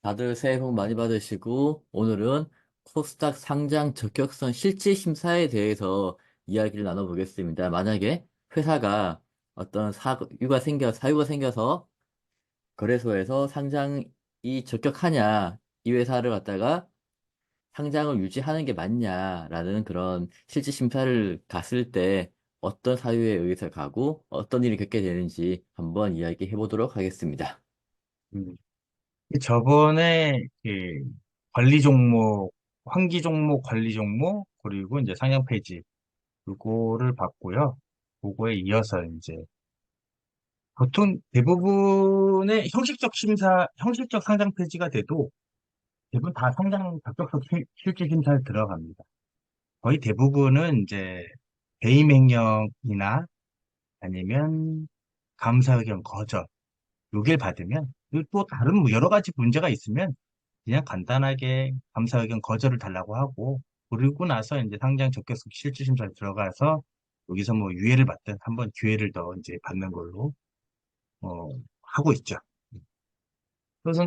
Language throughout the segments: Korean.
다들 새해 복 많이 받으시고, 오늘은 코스닥 상장 적격성 실질 심사에 대해서 이야기를 나눠보겠습니다. 만약에 회사가 어떤 사유가 생겨서 거래소에서 상장이 적격하냐, 이 회사를 갖다가 상장을 유지하는 게 맞냐라는 그런 실질 심사를 갔을 때 어떤 사유에 의해서 가고 어떤 일이 겪게 되는지 한번 이야기해 보도록 하겠습니다. 음, 저번에 관리 종목, 환기 종목, 관리 종목, 그리고 이제 상향 폐지, 그거를 봤고요. 그거에 이어서 이제 보통 대부분의 형식적 상장 폐지가 돼도 대부분 다 상장 적격성 실질 심사에 들어갑니다. 거의 대부분은 이제 배임 횡령이나 아니면 감사 의견 거절, 요길 받으면, 그리고 또 다른 뭐 여러 가지 문제가 있으면 그냥 간단하게 감사 의견 거절을 달라고 하고, 그리고 나서 이제 상장 적격성 실질심사에 들어가서 여기서 뭐 유예를 받든 한번 기회를 더 이제 받는 걸로 어, 하고 있죠. 그래서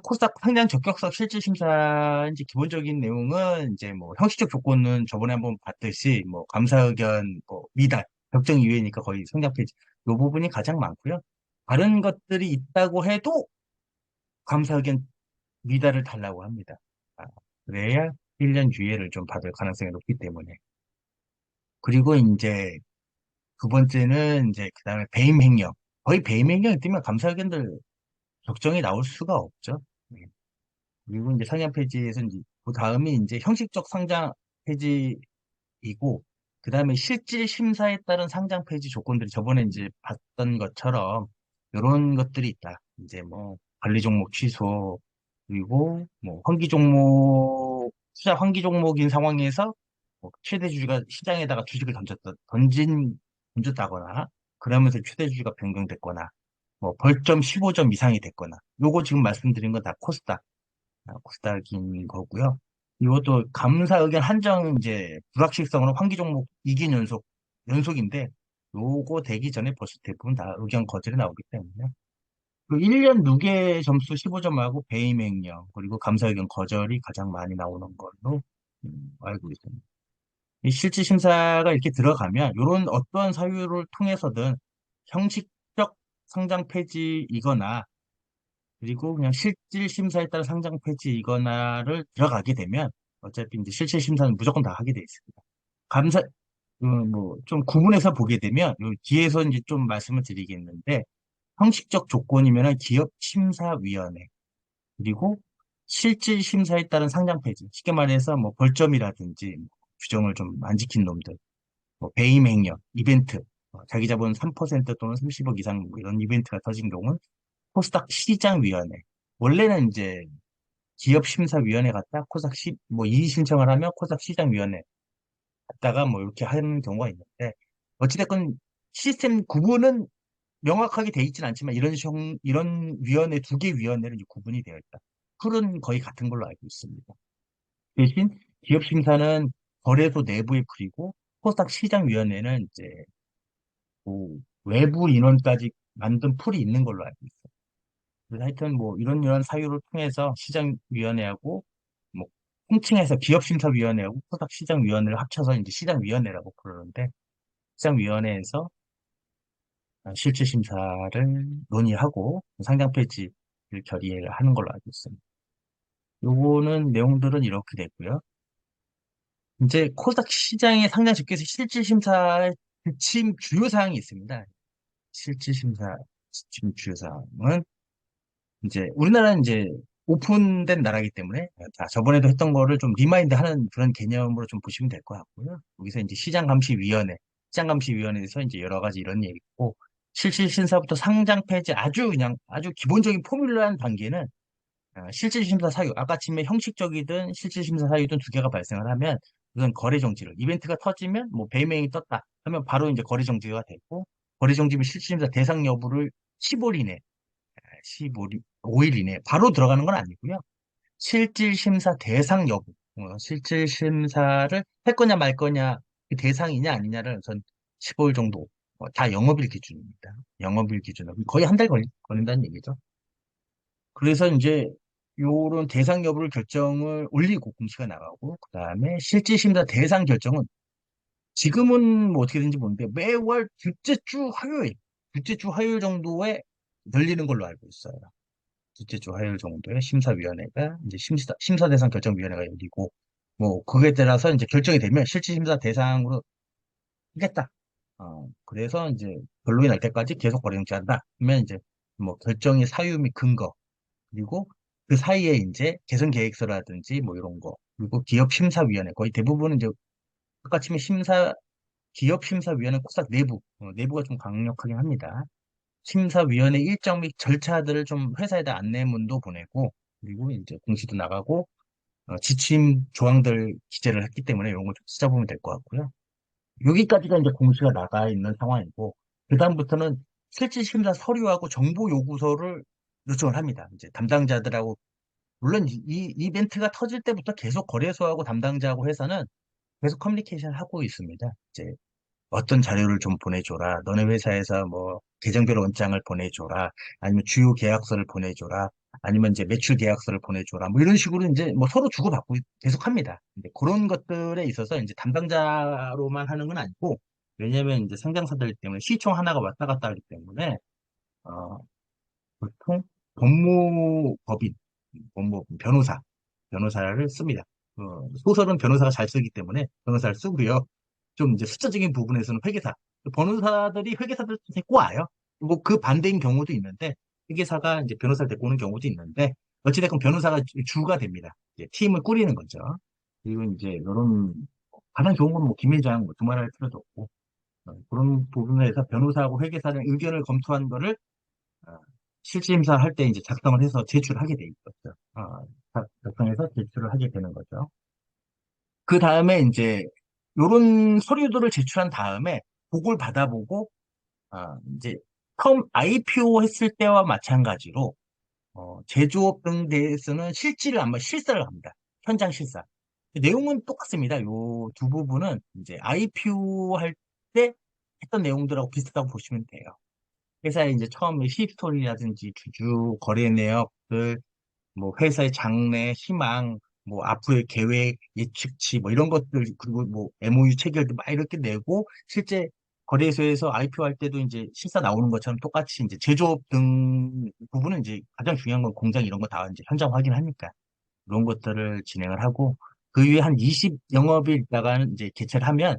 코스닥 상장 적격성 실질심사 이제 기본적인 내용은 이제 뭐 형식적 조건은 저번에 한번 봤듯이 뭐 감사 의견 뭐 미달 결정 이외니까 거의 상장 폐지 요 부분이 가장 많고요. 다른 것들이 있다고 해도 감사 의견 미달을 달라고 합니다. 아, 그래야 1년 유예를 좀 받을 가능성이 높기 때문에. 그리고 이제 두 번째는 이제 그 다음에 배임 횡령. 거의 배임 횡령이 뜨면 감사 의견들 적정이 나올 수가 없죠. 네. 그리고 이제 상장 폐지에서 이제 그 다음이 이제 형식적 상장 폐지이고, 그 다음에 실질 심사에 따른 상장 폐지 조건들이 저번에 이제 봤던 것처럼 이런 것들이 있다. 이제 뭐 관리 종목 취소, 그리고 뭐 투자 환기 종목인 상황에서 뭐 최대 주주가 시장에다가 주식을 던졌다거나, 그러면서 최대 주주가 변경됐거나, 뭐 벌점 15점 이상이 됐거나, 요거 지금 말씀드린 건 다 코스닥인 거고요. 이것도 감사 의견 한정 이제 불확실성으로 환기 종목 2기 연속인데, 요거 되기 전에 벌써 대부분 다 의견 거절이 나오기 때문에 그 1년 누계 점수 15점하고 배임 횡령 그리고 감사 의견 거절이 가장 많이 나오는 걸로 알고 있습니다. 이 실질 심사가 이렇게 들어가면 이런 어떤 사유를 통해서든 형식적 상장 폐지이거나, 그리고 그냥 실질 심사에 따른 상장 폐지이거나를 들어가게 되면 어차피 이제 실질 심사는 무조건 다 하게 돼 있습니다. 감사 뭐 좀 구분해서 보게 되면 요 뒤에서 이제 좀 말씀을 드리겠는데, 형식적 조건이면은 기업심사위원회, 그리고 실질 심사에 따른 상장 폐지, 쉽게 말해서 뭐 벌점이라든지 뭐 규정을 좀 안 지킨 놈들, 뭐 배임 행령, 이벤트, 자기 자본 3% 또는 30억 이상 뭐 이런 이벤트가 터진 경우는 코스닥 시장위원회. 원래는 이제 기업심사위원회 갔다 뭐 이의 신청을 하면 코스닥 시장위원회 갔다가 뭐 이렇게 하는 경우가 있는데, 어찌됐건 시스템 구분은 명확하게 돼 있진 않지만 이런 위원회, 두 개 위원회는 이제 구분이 되어 있다. 풀은 거의 같은 걸로 알고 있습니다. 대신 기업 심사는 거래소 내부의 풀이고, 코스닥 시장위원회는 이제 뭐 외부 인원까지 만든 풀이 있는 걸로 알고 있어요. 그래서 하여튼 뭐 이런 사유를 통해서 시장위원회하고 뭐 통칭해서 기업심사위원회하고 코스닥 시장위원회를 합쳐서 이제 시장위원회라고 부르는데, 시장위원회에서 실질 심사를 논의하고 상장 폐지를 결의를 하는 걸로 알고 있습니다. 요거는 내용들은 이렇게 됐고요. 이제 코스닥 시장의 상장 집계에서 실질 심사의 지침 주요 사항이 있습니다. 실질 심사 지침 주요 사항은 이제 우리나라는 이제 오픈된 나라이기 때문에 저번에도 했던 거를 좀 리마인드 하는 그런 개념으로 좀 보시면 될 것 같고요. 여기서 이제 시장감시위원회에서 이제 여러 가지 이런 얘기 있고, 실질 심사부터 상장 폐지 아주 그냥 아주 기본적인 포뮬러한 단계는 실질 심사 사유, 아까 침해 형식적이든 실질 심사 사유든 두 개가 발생을 하면 우선 거래 정지를, 이벤트가 터지면 뭐 배명이 떴다 하면 바로 이제 거래 정지가 되고, 거래 정지면 실질 심사 대상 여부를 15일 이내 5일 이내 바로 들어가는 건 아니고요. 실질 심사 대상 여부, 실질 심사를 할 거냐 말 거냐, 그 대상이냐 아니냐를 우선 15일 정도, 다 영업일 기준입니다. 영업일 기준으로 거의 한 달 걸린다는 얘기죠. 그래서 이제 요런 대상 여부를 결정을 올리고 공시가 나가고, 그 다음에 실질 심사 대상 결정은 지금은 뭐 어떻게 되는지 모르는데 매월 둘째 주 화요일 정도에 열리는 걸로 알고 있어요. 둘째 주 화요일 정도에 심사위원회가 이제 심사 대상 결정위원회가 열리고, 뭐 그거에 따라서 이제 결정이 되면 실질 심사 대상으로 하겠다. 그래서 이제 결론이 날 때까지 계속 거래 정지한다. 그러면 이제 뭐 결정의 사유 및 근거, 그리고 그 사이에 이제 개선 계획서라든지 뭐 이런 거, 그리고 기업 심사위원회 거의 대부분은 이제 똑같이 기업 심사위원회 코스닥 내부가 좀 강력하긴 합니다. 심사위원회 일정 및 절차들을 좀 회사에다 안내문도 보내고, 그리고 이제 공시도 나가고, 지침 조항들 기재를 했기 때문에 이런 거 좀 찾아보면 될 것 같고요. 여기까지가 이제 공시가 나가 있는 상황이고, 그다음부터는 실질 심사 서류하고 정보 요구서를 요청을 합니다. 이제 담당자들하고, 물론 이 이벤트가 터질 때부터 계속 거래소하고 담당자하고 회사는 계속 커뮤니케이션을 하고 있습니다. 이제 어떤 자료를 좀 보내줘라. 너네 회사에서 뭐 계정별 원장을 보내줘라. 아니면 주요 계약서를 보내줘라. 아니면 이제 매출 계약서를 보내줘라. 뭐 이런 식으로 이제 뭐 서로 주고받고 계속 합니다. 근데 그런 것들에 있어서 이제 담당자로만 하는 건 아니고, 왜냐면 이제 상장사들 때문에 시총 하나가 왔다 갔다 하기 때문에, 어, 보통 법무법인, 변호사를 씁니다. 소설은 변호사가 잘 쓰기 때문에 변호사를 쓰고요. 좀 이제 숫자적인 부분에서는 변호사들이 회계사들 데리고 와요. 뭐 그 반대인 경우도 있는데, 회계사가 이제 변호사를 데리고 오는 경우도 있는데, 어찌됐건 변호사가 주가 됩니다. 이제 팀을 꾸리는 거죠. 그리고 이제 이런, 가장 좋은 건 뭐 김회장 뭐 두말할 필요도 없고, 그런 부분에서 변호사하고 회계사는 의견을 검토한 거를 어, 실질심사할 때 이제 작성을 해서 제출하게 돼 있었죠. 작성해서 제출을 하게 되는 거죠. 그 다음에 이제 요런 서류들을 제출한 다음에 보고를 받아보고, 이제 처음 IPO 했을 때와 마찬가지로 제조업 등 대해서는 실지를 한번 실사를 합니다. 현장 실사. 내용은 똑같습니다. 요 두 부분은 이제 IPO 할 때 했던 내용들하고 비슷하다고 보시면 돼요. 회사의 이제 처음에 히스토리라든지 주주 거래 내역들, 뭐 회사의 장래, 희망, 뭐 앞으로의 계획, 예측치, 뭐 이런 것들, 그리고 뭐 MOU 체결도 막 이렇게 내고, 실제 거래소에서 IPO 할 때도 이제 실사 나오는 것처럼 똑같이 이제 제조업 등 부분은 이제 가장 중요한 건 공장 이런 거 다 이제 현장 확인하니까 그런 것들을 진행을 하고, 그 위에 한 20 영업일 있다가는 이제 개최를 하면,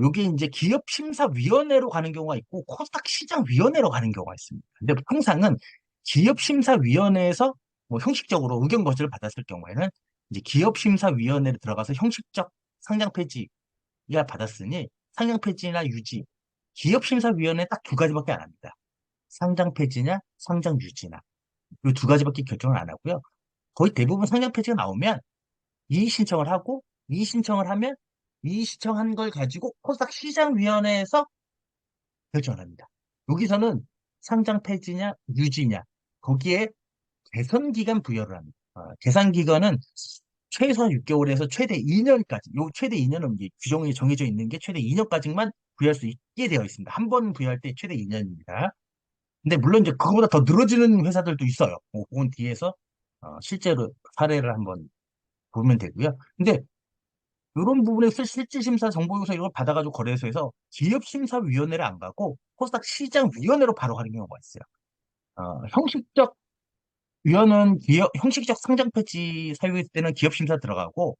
여기 이제 기업심사위원회로 가는 경우가 있고, 코스닥 시장위원회로 가는 경우가 있습니다. 근데 통상은 기업심사위원회에서 뭐 형식적으로 의견 거절을 받았을 경우에는 이제 기업심사위원회로 들어가서 형식적 상장 폐지가 받았으니 상장 폐지나 유지, 기업심사위원회 딱 두 가지밖에 안 합니다. 상장 폐지냐, 상장 유지나. 이 두 가지밖에 결정을 안 하고요. 거의 대부분 상장 폐지가 나오면 이의 신청을 하고, 이의 신청을 하면 이의 신청한 걸 가지고 코스닥 시장위원회에서 결정을 합니다. 여기서는 상장 폐지냐 유지냐 거기에 개선 기간 부여를 합니다. 개선 기간은 최소 6개월에서 최대 2년까지. 요 최대 2년은 이제 규정이 정해져 있는 게 최대 2년까지만 부여할 수 있게 되어 있습니다. 한 번 부여할 때 최대 2년입니다. 근데 물론 이제 그거보다 더 늘어지는 회사들도 있어요. 그건 뒤에서 실제로 사례를 한번 보면 되고요. 근데 이런 부분에서 실질심사 정보요소 이걸 받아가지고 거래소에서 기업심사위원회를 안 가고 코스닥 시장위원회로 바로 가는 경우가 있어요. 형식적 형식적 상장 폐지 사유 때는 기업심사 들어가고,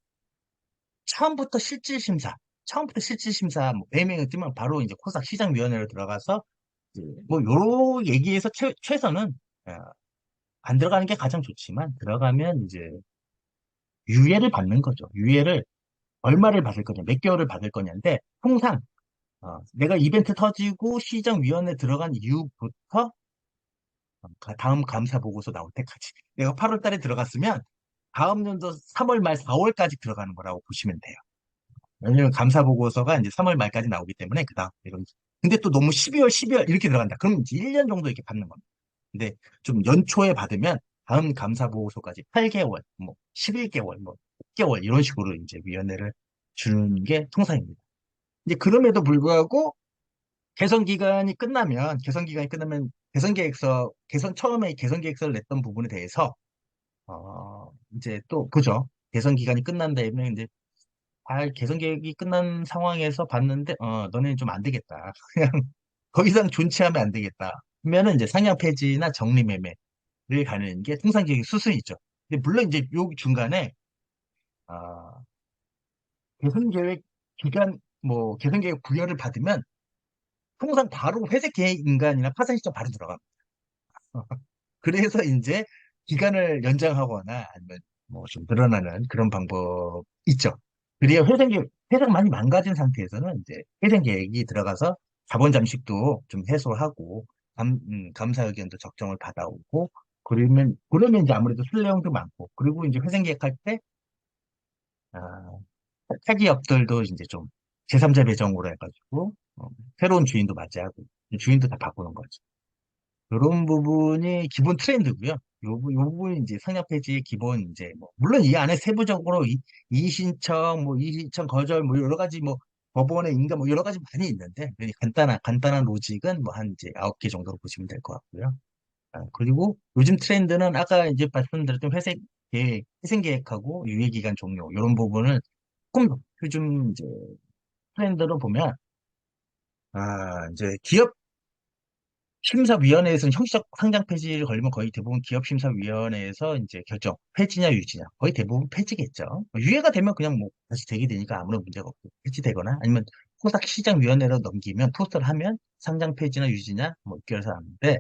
처음부터 실질심사, 뭐 매매가 뜨면 바로 이제 코스닥 시장위원회로 들어가서 이제 뭐 요런 얘기에서 최선은 어, 안 들어가는 게 가장 좋지만, 들어가면 이제 유예를 받는 거죠. 유예를 얼마를 받을 거냐, 몇 개월을 받을 거냐인데, 통상 내가 이벤트 터지고 시정위원회 들어간 이후부터 다음 감사 보고서 나올 때까지. 내가 8월 달에 들어갔으면 다음 연도 3월 말 4월까지 들어가는 거라고 보시면 돼요. 왜냐면 감사 보고서가 이제 3월 말까지 나오기 때문에 그다음 이런. 근데 또 너무 12월, 12월 이렇게 들어간다. 그럼 이제 1년 정도 이렇게 받는 겁니다. 근데 좀 연초에 받으면 다음 감사 보고서까지 8개월, 뭐 11개월, 뭐 6개월 이런 식으로 이제 위원회를 주는 게 통상입니다. 이제 그럼에도 불구하고 개선 기간이 끝나면 처음에 개선 계획서를 냈던 부분에 대해서 이제 또 보죠. 개선 기간이 끝난 다음에 이제 개선 계획이 끝난 상황에서 봤는데, 너네는 좀 안 되겠다. 그냥 더 이상 존치하면 안 되겠다. 그러면은 이제 상향 폐지나 정리매매를 가는 게 통상적인 수순이죠. 근데 물론 이제 요 중간에, 아, 개선 계획 기간, 뭐, 개선 계획 부여를 받으면 통상 바로 회색 계획 인간이나 파산 시점 바로 들어갑니다. 그래서 이제 기간을 연장하거나 아니면 뭐 좀 늘어나는 그런 방법 있죠. 그래야 회사가 많이 망가진 상태에서는 이제 회생 계획이 들어가서 자본 잠식도 좀 해소하고 감사 의견도 적정을 받아오고 그러면 이제 아무래도 순내용도 많고 그리고 이제 회생 계획할 때 아, 타기업들도 이제 좀 제3자 배정으로 해가지고 새로운 주인도 맞이하고 주인도 다 바꾸는 거죠. 이런 부분이 기본 트렌드고요. 요 부분이 이제 상여 폐지의 기본 이제 뭐 물론 이 안에 세부적으로 이의신청 뭐 이의신청 거절 뭐 여러 가지 뭐 법원의 인가 뭐 여러 가지 많이 있는데 그냥 간단한 로직은 뭐 한 이제 9개 정도로 보시면 될 것 같고요. 그리고 요즘 트렌드는 아까 이제 말씀드렸던 회생 계획하고 유예 기간 종료 이런 부분을 조금 더 요즘 이제 트렌드로 보면 이제 기업 심사위원회에서는 형식적 상장 폐지를 걸리면 거의 대부분 기업심사위원회에서 이제 결정, 폐지냐 유지냐. 거의 대부분 폐지겠죠. 유예가 되면 그냥 뭐 다시 되게 되니까 아무런 문제가 없고, 폐지되거나 아니면 토닥 시장위원회로 넘기면 토스를 하면 상장 폐지나 유지냐 뭐 결사 하는데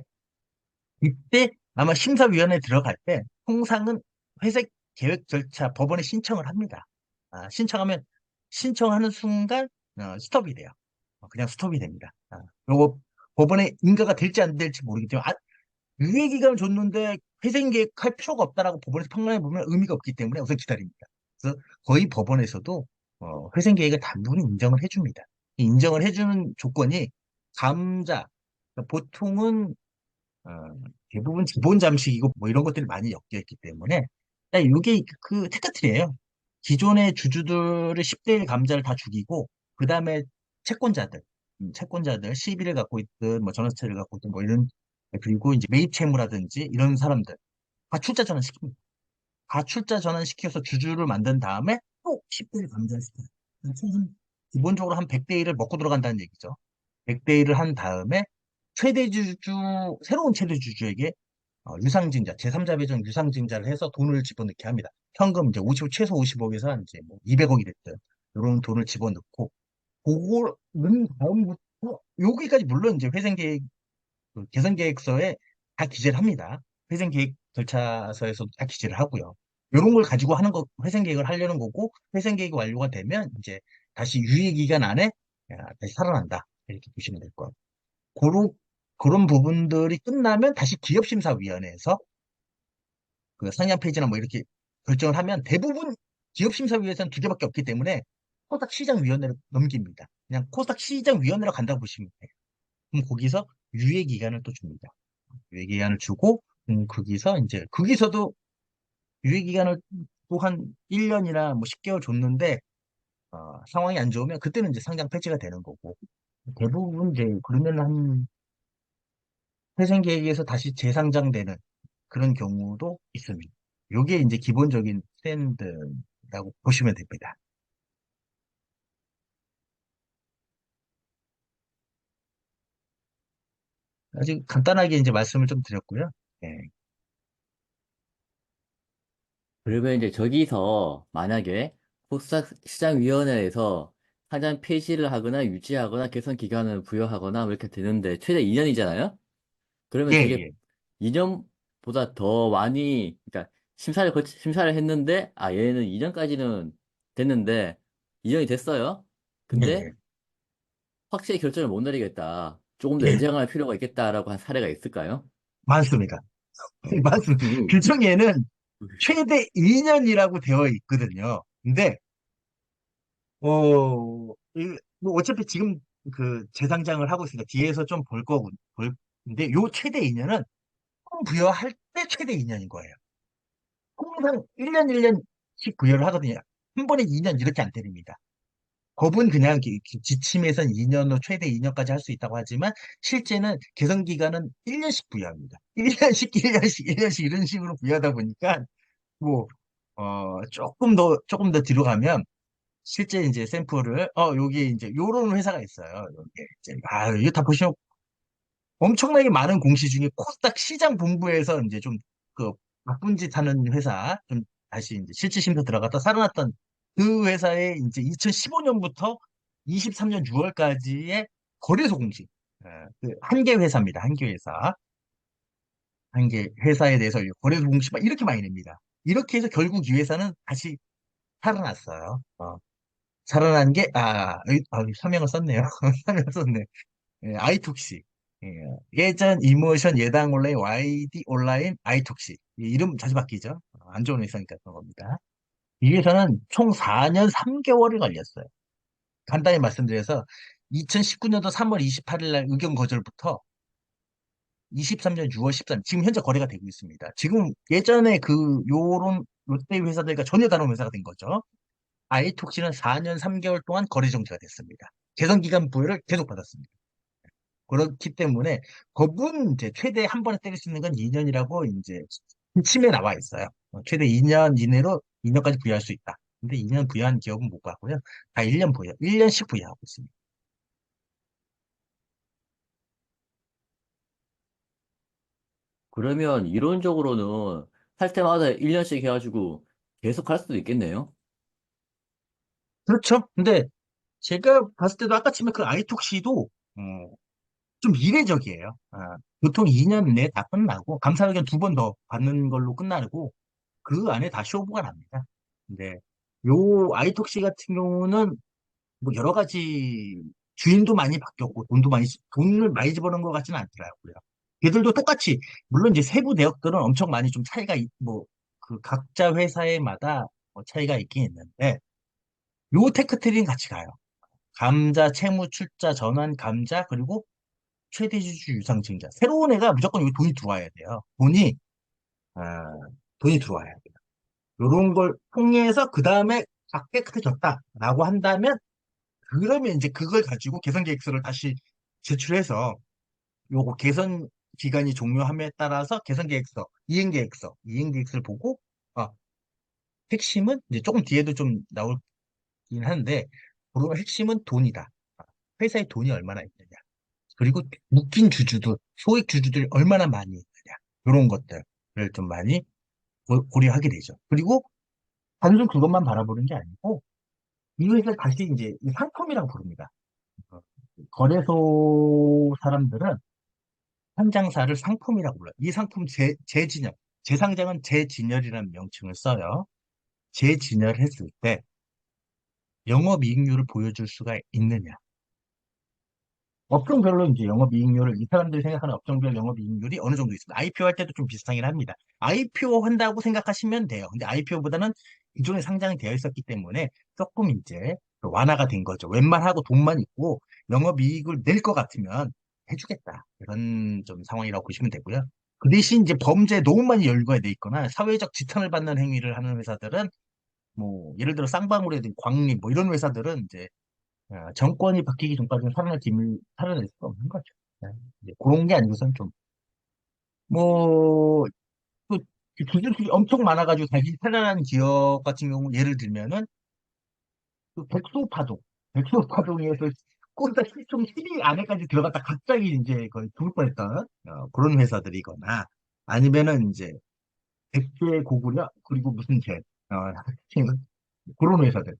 이때 아마 심사위원회에 들어갈 때 통상은 회색 계획 절차 법원에 신청을 합니다. 신청하면 신청하는 순간 스톱이 돼요. 그냥 스톱이 됩니다. 요거 법원에 인가가 될지 안 될지 모르기 때문에 유예 기간을 줬는데 회생 계획할 필요가 없다라고 법원에서 판단해 보면 의미가 없기 때문에 우선 기다립니다. 그래서 거의 법원에서도 회생 계획을 단순히 인정을 해줍니다. 이 인정을 해주는 조건이 감자 그러니까 보통은 어, 대부분 기본 잠식이고 뭐 이런 것들이 많이 엮여 있기 때문에 이게 그 테크트리예요. 기존의 주주들을 10대 1 감자를 다 죽이고 그 다음에 채권자들 시비를 갖고 있든 뭐 전화세를 갖고 있든 뭐 이런 그리고 이제 매입 채무라든지 이런 사람들 다 출자 전환시킵니다. 다 출자 전환시켜서 주주를 만든 다음에 또 10대 1 감자를 시켜요. 총 기본적으로 한 100대 1을 먹고 들어간다는 얘기죠. 100대 1을 한 다음에 새로운 최대주주에게 유상증자, 제3자 배정 유상증자를 해서 돈을 집어넣게 합니다. 현금 이제 최소 50억에서 한 이제 뭐 200억이 됐든, 이런 돈을 집어넣고, 그걸 넣은 다음부터, 여기까지 물론 이제 회생계획, 개선계획서에 다 기재를 합니다. 회생계획 절차서에서도 다 기재를 하고요. 이런 걸 가지고 하는 거, 회생계획을 하려는 거고, 회생계획이 완료가 되면 이제 다시 유예기간 안에 다시 살아난다. 이렇게 보시면 될 거예요. 그런, 그런 부분들이 끝나면 다시 기업심사위원회에서 그 상향 페이지나 뭐 이렇게 결정을 하면 대부분 기업심사위원회에서는 두 개밖에 없기 때문에 코스닥 시장위원회로 넘깁니다. 그냥 코스닥 시장위원회로 간다고 보시면 돼요. 그럼 거기서 유예기간을 또 줍니다. 유예기간을 주고, 거기서도 유예기간을 또 한 1년이나 뭐 10개월 줬는데, 상황이 안 좋으면 그때는 이제 상장 폐지가 되는 거고, 대부분 이제 그러면 한 회생 계획에서 다시 재상장되는 그런 경우도 있습니다. 이게 이제 기본적인 트렌드라고 보시면 됩니다. 아주 간단하게 이제 말씀을 좀 드렸고요. 네. 그러면 이제 저기서 만약에 코스닥 시장위원회에서 상장 폐지를 하거나 유지하거나 개선 기간을 부여하거나 뭐 이렇게 되는데 최대 2년이잖아요? 그러면 예, 저게 예. 2년보다 더 많이, 그러니까 심사를 했는데, 얘는 2년까지는 됐는데, 2년이 됐어요. 예, 근데 예. 확실히 결정을 못 내리겠다. 조금 더 예, 연장할 필요가 있겠다라고 한 사례가 있을까요? 많습니다. 많습니다. 그, 규정에는 최대 2년이라고 되어 있거든요. 근데, 뭐 어차피 지금 그 재상장을 하고 있으니까 뒤에서 좀 근데 요 최대 2년은 부여할 때 최대 2년인 거예요. 항상 1년 1년씩 부여를 하거든요. 한 번에 2년 이렇게 안 때립니다. 법은 그냥 지침에선 2년으로 최대 2년까지 할 수 있다고 하지만 실제는 개선 기간은 1년씩 부여합니다. 1년씩, 1년씩, 1년씩 이런 식으로 부여하다 보니까 뭐, 조금 더 뒤로 가면, 실제 이제 샘플을, 여기 이제 요런 회사가 있어요. 이게 이제, 이거 다 보시면 엄청나게 많은 공시 중에 코스닥 시장 본부에서 이제 좀 그 나쁜 짓 하는 회사, 좀 다시 이제 실질심사 들어갔다 살아났던 그 회사의 이제 2015년부터 23년 6월까지의 거래소 공시. 그 한 개 회사입니다. 한 개 회사. 한 개 회사에 대해서 거래소 공시 막 이렇게 많이 냅니다. 이렇게 해서 결국 이 회사는 다시 살아났어요. 살아난 게, 여기 서명을 썼네요. 서명을 썼네. 예, 아이톡시. 예, 예전 이모션 예당 온라인 YD 온라인 아이톡시. 이 이름 자주 바뀌죠. 안 좋은 회사니까 그런 겁니다. 이 회사는 총 4년 3개월이 걸렸어요. 간단히 말씀드려서 2019년도 3월 28일 날 의견 거절부터 23년 6월 13일 지금 현재 거래가 되고 있습니다. 지금 예전에 그 요런 롯데 회사들과 전혀 다른 회사가 된 거죠. 아이톡시는 4년 3개월 동안 거래 정지가 됐습니다. 개선 기간 부여를 계속 받았습니다. 그렇기 때문에 법은 이제 최대 한 번에 때릴 수 있는 건 2년이라고 이제 침에 나와 있어요. 최대 2년 이내로 2년까지 부여할 수 있다. 근데 2년 부여한 기업은 못 봤고요. 다 1년 부여, 1년씩 부여하고 있습니다. 그러면 이론적으로는 할 때마다 1년씩 해가지고 계속 할 수도 있겠네요. 그렇죠? 근데 제가 봤을 때도 아까 치면 그 아이톡시도 좀 이례적이에요. 보통 2년 내에 다 끝나고 감사의견 2번 더 받는 걸로 끝나고 그 안에 다 쇼부가 납니다. 근데 요 아이톡시 같은 경우는 뭐 여러 가지 주인도 많이 바뀌었고 돈을 많이 집어넣은 것 같지는 않더라고요. 걔들도 똑같이 물론 이제 세부 내역들은 엄청 많이 좀 뭐 그 각자 회사에마다 뭐 차이가 있긴 있는데 요 테크트리는 같이 가요. 감자, 채무, 출자, 전환, 감자 그리고 최대주주 유상증자. 새로운 애가 무조건 여기 돈이 들어와야 돼요. 아, 돈이 들어와야 돼요. 요런 걸 통해서 그 다음에 깨끗해졌다라고 한다면 그러면 이제 그걸 가지고 개선 계획서를 다시 제출해서 요거 개선 기간이 종료함에 따라서 개선 계획서, 이행 계획서를 보고 아, 핵심은 이제 조금 뒤에도 좀 나오긴 하는데 그러면 핵심은 돈이다. 회사에 돈이 얼마나 있느냐. 그리고 묶인 주주들, 소액 주주들이 얼마나 많이 있느냐. 이런 것들을 좀 많이 고려하게 되죠. 그리고 단순 그것만 바라보는 게 아니고 이 회사를 다시 이제 이 상품이라고 부릅니다. 어, 거래소 사람들은 현장사를 상품이라고 불러요. 이 상품 재진열, 재상장은 재진열이라는 명칭을 써요. 재진열을 했을 때 영업이익률을 보여줄 수가 있느냐. 업종별로 이제 영업이익률을 이 사람들이 생각하는 업종별 영업이익률이 어느 정도 있습니다. IPO 할 때도 좀 비슷하긴 합니다. IPO 한다고 생각하시면 돼요. 근데 IPO보다는 기존에 상장이 되어 있었기 때문에 조금 이제 완화가 된 거죠. 웬만하고 돈만 있고 영업이익을 낼 것 같으면 해주겠다. 이런 좀 상황이라고 보시면 되고요. 그 대신 이제 범죄에 너무 많이 연루가 돼 있거나 사회적 지탄을 받는 행위를 하는 회사들은 뭐 예를 들어 쌍방울이라든지 광림 뭐 이런 회사들은 이제 정권이 바뀌기 전까지는 살아낼 수가 없는 거죠. 이제 그런 게 아니고선 좀, 뭐, 또, 기술이 엄청 많아가지고 다시 살아난 기업 같은 경우, 예를 들면은, 그 백소파동에서 꼴딱 시총 10위 안에까지 들어갔다 갑자기 이제 거의 죽을 뻔했던 그런 회사들이거나, 아니면은 이제, 백제 고구려, 그리고 무슨 어, 그런 회사들.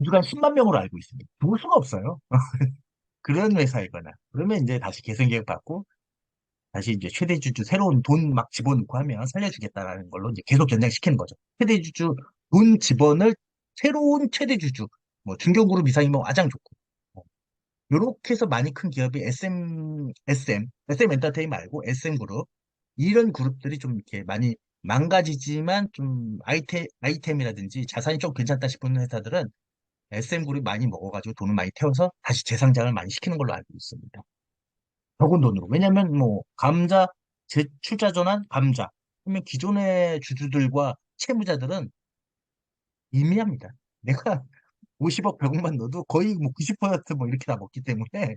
주간 10만 명으로 알고 있습니다. 죽을 수가 없어요. 그런 회사이거나 그러면 이제 다시 개선 계획 받고 다시 이제 최대 주주 새로운 돈 막 집어넣고 하면 살려주겠다라는 걸로 이제 계속 연장시키는 거죠. 최대 주주 돈 집원을 새로운 최대 주주 뭐 중견그룹 이상이면 가장 좋고 이렇게 해서 많이 큰 기업이 SM 엔터테인 말고 SM그룹 이런 그룹들이 좀 이렇게 많이 망가지지만 좀 아이템이라든지 자산이 좀 괜찮다 싶은 회사들은 SM그룹이 많이 먹어가지고 돈을 많이 태워서 다시 재상장을 많이 시키는 걸로 알고 있습니다. 적은 돈으로. 왜냐면 뭐 감자 재출자 전환 감자 그러면 기존의 주주들과 채무자들은 미미합니다. 내가 50억 100억만 넣어도 거의 뭐 90%뭐 이렇게 다 먹기 때문에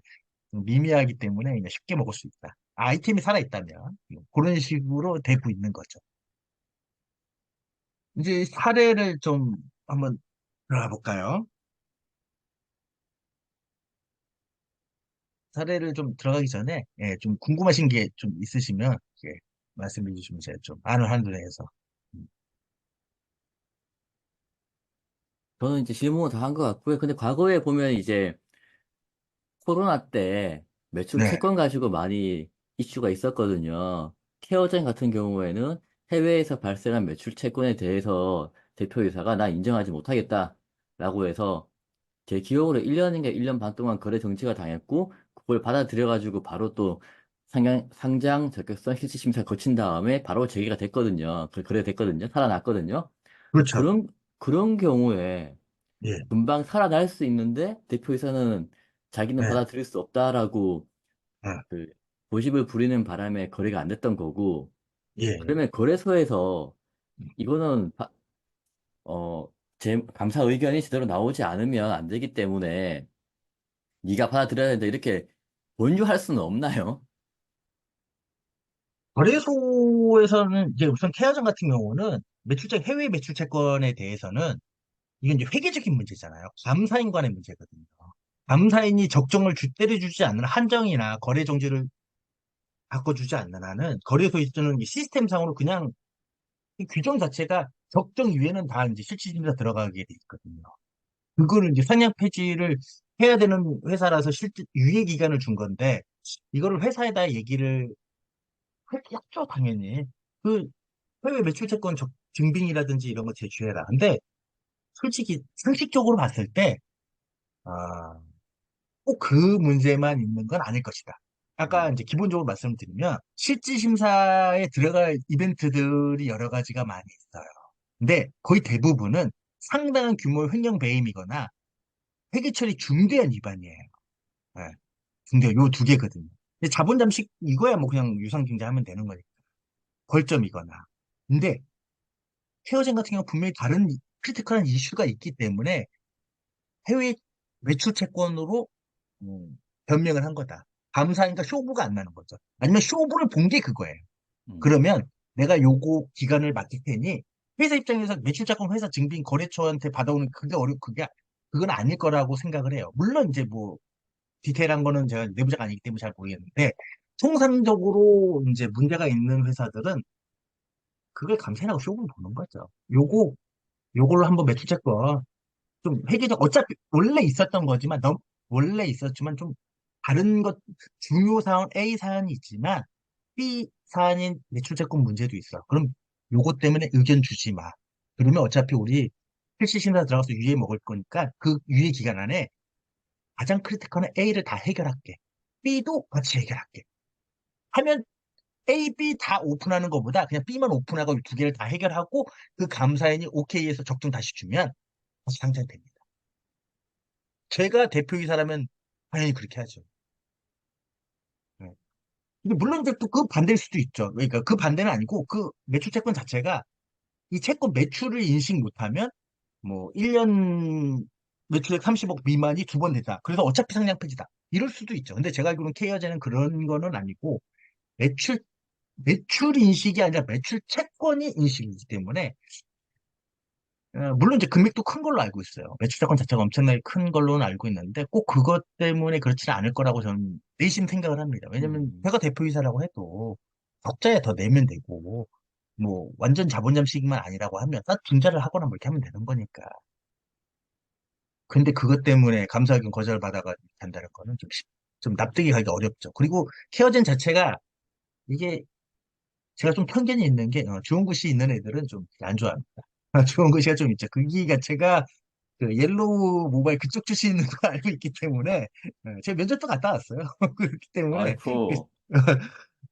미미하기 때문에 그냥 쉽게 먹을 수 있다. 아이템이 살아있다면 뭐 그런 식으로 되고 있는 거죠. 이제 사례를 좀 한번 들어가 볼까요? 사례를 좀 들어가기 전에, 예, 좀 궁금하신 게 좀 있으시면, 예, 말씀해 주시면 제가 좀 아는 한도 내에서. 음, 저는 이제 질문을 다 한 것 같고요. 근데 과거에 보면 이제 코로나 때 매출 네, 채권 가지고 많이 이슈가 있었거든요. 케어젠 같은 경우에는 해외에서 발생한 매출 채권에 대해서 대표이사가 나 인정하지 못하겠다라고 해서 제 기억으로 1년인가 1년 반 동안 거래 정지가 당했고 그걸 받아들여가지고 바로 또 상장 적격성 실질 심사 거친 다음에 바로 재개가 됐거든요. 거래됐거든요. 살아났거든요. 그렇죠. 그런 경우에 예, 금방 살아날 수 있는데 대표이사는 자기는 예, 받아들일 수 없다라고 예, 그 고집을 부리는 바람에 거래가 안 됐던 거고 예. 그러면 거래소에서 이거는 어, 감사 의견이 제대로 나오지 않으면 안 되기 때문에 네가 받아들여야 된다 이렇게 권유할 수는 없나요? 거래소에서는 이제 우선 케어전 같은 경우는 해외 매출 채권에 대해서는 이건 이제 회계적인 문제잖아요. 감사인 간의 문제거든요. 감사인이 때려주지 않는 한정이나 거래 정지를 바꿔주지 않는 한은 거래소에 쓰는 이 시스템상으로 그냥 이 규정 자체가 적정 이외에는 다 이제 실질심사 들어가게 돼 있거든요. 그거를 이제 상향 폐지를 해야 되는 회사라서 실제 유예 기간을 준 건데 이거를 회사에다 얘기를 했죠, 당연히. 그 해외 매출 채권 증빙이라든지 이런 거 제출해라. 근데 솔직히 상식적으로 봤을 때 아, 꼭 그 문제만 있는 건 아닐 것이다. 아까 음, 이제 기본적으로 말씀드리면 실질 심사에 들어갈 이벤트들이 여러 가지가 많이 있어요. 근데 거의 대부분은 상당한 규모의 횡령 배임이거나 회계 처리 중대한 위반이에요. 예, 중대 요 두 개거든요. 근데 자본 잠식 이거야 뭐 그냥 유상 증자하면 되는 거니까 벌점이거나. 근데 케어젠 같은 경우 분명히 다른 크리티컬한 이슈가 있기 때문에 해외 매출 채권으로 변명을 한 거다. 감사니까 쇼부가 안 나는 거죠. 아니면 쇼부를 본 게 그거예요. 음, 그러면 내가 요거 기간을 맡길 테니 회사 입장에서 매출자금 회사 증빙 거래처한테 받아오는 그건 아닐 거라고 생각을 해요. 물론 이제 뭐 디테일한 거는 제가 내부자가 아니기 때문에 잘 모르겠는데 통상적으로 이제 문제가 있는 회사들은 그걸 감사하고 쇼부를 보는 거죠. 요걸로 한번 매출자금 좀 회계적 어차피 원래 있었던 거지만 너무 원래 있었지만 좀 다른 것 중요 사안 A 사안이 있지만 B 사안인 매출채권 문제도 있어. 그럼 요것 때문에 의견 주지 마. 그러면 어차피 우리 필시 심사 들어가서 유예 먹을 거니까 그 유예 기간 안에 가장 크리티컬한 A를 다 해결할게. B도 같이 해결할게. 하면 A, B 다 오픈하는 것보다 그냥 B만 오픈하고 두 개를 다 해결하고 그 감사인이 오케이해서 적중 다시 주면 다시 상장됩니다. 제가 대표이사라면 당연히 그렇게 하죠. 네. 근데 물론 이제 또 그 반대일 수도 있죠. 그러니까 그 반대는 아니고 그 매출 채권 자체가 이 채권 매출을 인식 못하면 뭐 1년 매출액 30억 미만이 두 번 되다. 그래서 어차피 상장 폐지다. 이럴 수도 있죠. 근데 제가 알기로는 K화재는 그런 거는 아니고 매출 매출 인식이 아니라 매출 채권이 인식이기 때문에 물론 이제 금액도 큰 걸로 알고 있어요. 매출 채권 자체가 엄청나게 큰 걸로는 알고 있는데 꼭 그것 때문에 그렇지는 않을 거라고 저는 내심 생각을 합니다. 왜냐면 음, 제가 대표이사라고 해도 적자에 더 내면 되고 뭐 완전 자본 잠식만 아니라고 하면 딱 분자를 하거나 뭐 이렇게 하면 되는 거니까. 근데 그것 때문에 감사의견 거절받아가지고 한다는 거는 좀 납득이 가기 어렵죠. 그리고 케어젠 자체가 이게 제가 좀 편견이 있는 게 주홍구 씨 있는 애들은 좀 안 좋아합니다. 주홍구 씨가 좀 있죠. 그게 자체가 그 옐로우 모바일 그쪽 출신인 거 알고 있기 때문에 제가 면접도 갔다 왔어요. 그렇기 때문에 아이고,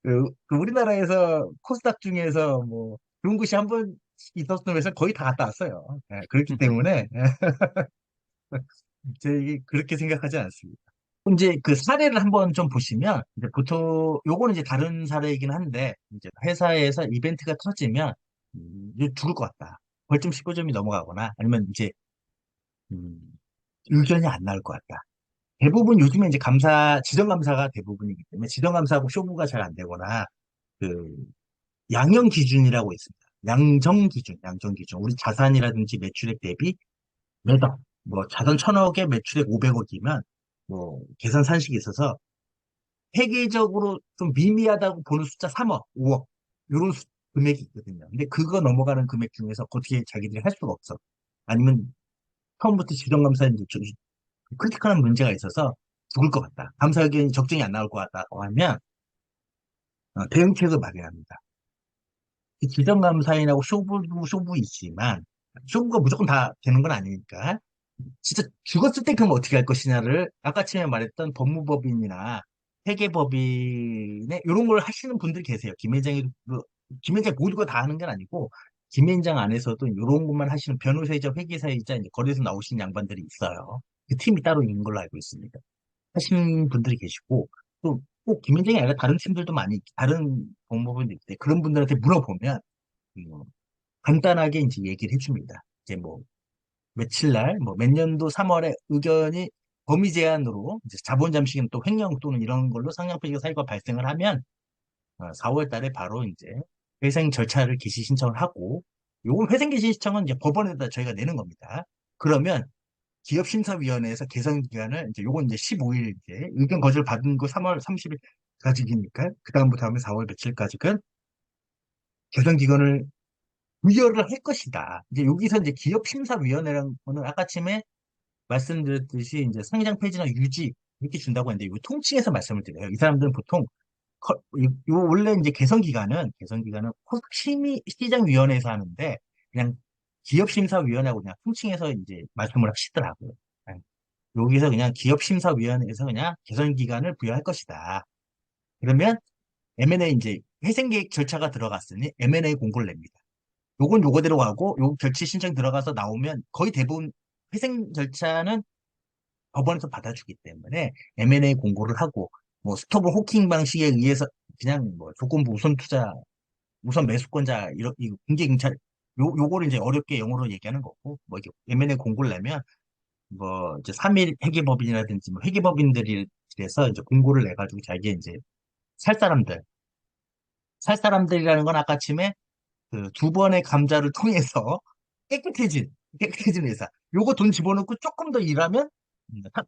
그 우리나라에서 코스닥 중에서 뭐 좋은 곳이 한 번 있었던 회사 거의 다 갔다 왔어요. 그렇기 때문에 제 그렇게 생각하지 않습니다. 이제 그 사례를 한번 좀 보시면 이제 보통 요거는 이제 다른 사례이긴 한데 이제 회사에서 이벤트가 터지면 이제 죽을 것 같다. 벌점 19점이 넘어가거나 아니면 이제 음, 의견이 안 나올 것 같다. 대부분 요즘에 이제 지정감사가 대부분이기 때문에 지정감사하고 쇼부가 잘 안 되거나 그 양형 기준이라고 있습니다. 양정 기준. 우리 자산이라든지 매출액 대비 매달, 뭐 자산 1,000억에 매출액 500억이면, 뭐, 계산 산식이 있어서, 회계적으로 좀 미미하다고 보는 숫자 3억, 5억, 요런 금액이 있거든요. 근데 그거 넘어가는 금액 중에서 어떻게 자기들이 할 수가 없어. 아니면 처음부터 지정감사에 크리티컬한 문제가 있어서 죽을 것 같다. 감사 의견이 적정이 안 나올 것 같다고 하면, 대응책을 마련합니다. 이 지정감사인하고 쇼부도 쇼부이지만, 쇼부가 무조건 다 되는 건 아니니까, 진짜 죽었을 때 그럼 어떻게 할 것이냐를 아까 전에 말했던 법무법인이나 회계법인에 이런 걸 하시는 분들이 계세요. 김현장 모두가 다 하는 건 아니고 김현장 안에서도 이런 것만 하시는 변호사이자 회계사이자 이제 거래에서 나오신 양반들이 있어요. 그 팀이 따로 있는 걸로 알고 있습니다. 하시는 분들이 계시고 또 꼭 김현장이 아니라 다른 팀들도 많이 다른 법무법인도 있대. 그런 분들한테 물어보면 음, 간단하게 이제 얘기를 해줍니다. 이제 뭐 며칠 날, 뭐 몇 년도 3월에 의견이 범위 제한으로 이제 자본 잠식은 또 횡령 또는 이런 걸로 상장폐지가 사유가 발생을 하면 4월 달에 바로 이제 회생 절차를 개시 신청을 하고 요건 회생 개시 신청은 이제 법원에다 저희가 내는 겁니다. 그러면 기업심사위원회에서 개선 기간을 이제 요건 이제 15일 이제 의견 거절 받은 거 3월 30일까지니까 그다음부터 하면 4월 며칠까지는 개선 기간을 부여를 할 것이다. 이제 여기서 이제 기업심사위원회라는 거는 아까쯤에 말씀드렸듯이 이제 상장 폐지나 유지 이렇게 준다고 했는데 이 통칭해서 말씀을 드려요. 이 사람들은 보통 원래 이제 개선 기간은 시장위원회에서 하는데 그냥 기업심사위원회하고 그냥 통칭해서 이제 말씀을 하시더라고요. 네. 여기서 그냥 기업심사위원회에서 그냥 개선 기간을 부여할 것이다. 그러면 M&A 이제 회생계획 절차가 들어갔으니 M&A 공고를 냅니다. 요건 요거대로 가고 요 결치 신청 들어가서 나오면 거의 대부분 회생 절차는 법원에서 받아주기 때문에 M&A 공고를 하고 뭐 스토브 호킹 방식에 의해서 그냥 뭐 조건부 우선 투자, 우선 매수권자 이런 이 공개 경찰 요거를 이제 어렵게 영어로 얘기하는 거고 뭐 이게 M&A 공고를 내면 뭐 이제 3일 회계법인이라든지 뭐 회계법인들이 그래서 이제 공고를 내 가지고 자기 이제 살 사람들 살 사람들이라는 건 아까쯤에 그 두 번의 감자를 통해서 깨끗해진, 깨끗해진 회사. 요거 돈 집어넣고 조금 더 일하면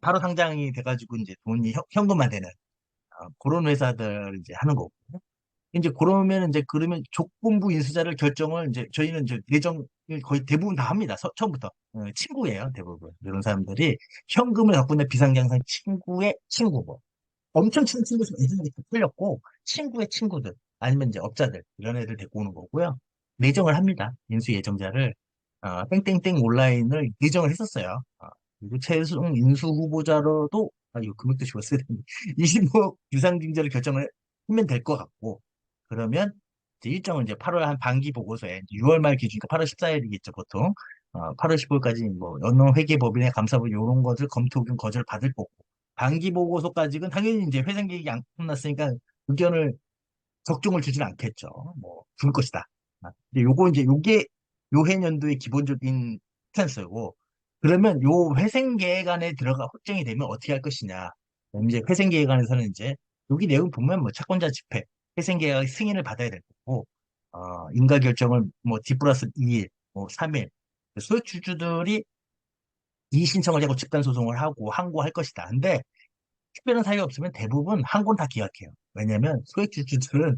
바로 상장이 돼가지고 이제 돈이 현금화 되는 그런 회사들 이제 하는 거고. 이제 그러면 이제 그러면 조건부 인수자를 결정을 이제 저희는 이제 예정을 거의 대부분 다 합니다. 처음부터. 친구예요, 대부분. 이런 사람들이 현금을 갖고 있는 비상장사 친구의 친구고. 엄청 친한 친구에서 애들이 다 풀렸고, 친구의 친구들, 아니면 이제 업자들, 이런 애들 데리고 오는 거고요. 내정을 합니다. 인수 예정자를, 땡땡땡 온라인을 내정을 했었어요. 그리고 최종 인수 후보자로도, 이거 금액도 지웠어야 되는데, 25억 유상증자를 결정을 하면 될 것 같고, 그러면 이제 일정은 이제 8월 한 반기 보고서에, 6월 말 기준이니까 8월 14일이겠죠, 보통. 8월 15일까지 뭐, 연농회계법인의 감사부 이런 것을 검토 의견 거절 받을 거고, 반기 보고서까지는 당연히 이제 회생 계획이 안 끝났으니까 의견을 적중을 주지는 않겠죠. 뭐 줄 것이다. 근데 요거 이제 요게 요 해년도의 기본적인 스탠스고 그러면 요 회생 계획 안에 들어가 확정이 되면 어떻게 할 것이냐. 그럼 이제 회생 계획 안에서는 이제 여기 내용 보면 뭐 채권자 집회, 회생 계획 승인을 받아야 될 거고 인가 결정을 뭐 D 플러스 2일, 뭐 3일 소액 주주들이 이의 신청을 하고 집단 소송을 하고 항고할 것이다. 근데 특별한 사유가 없으면 대부분 한 권 다 기각해요. 왜냐면 소액주주들은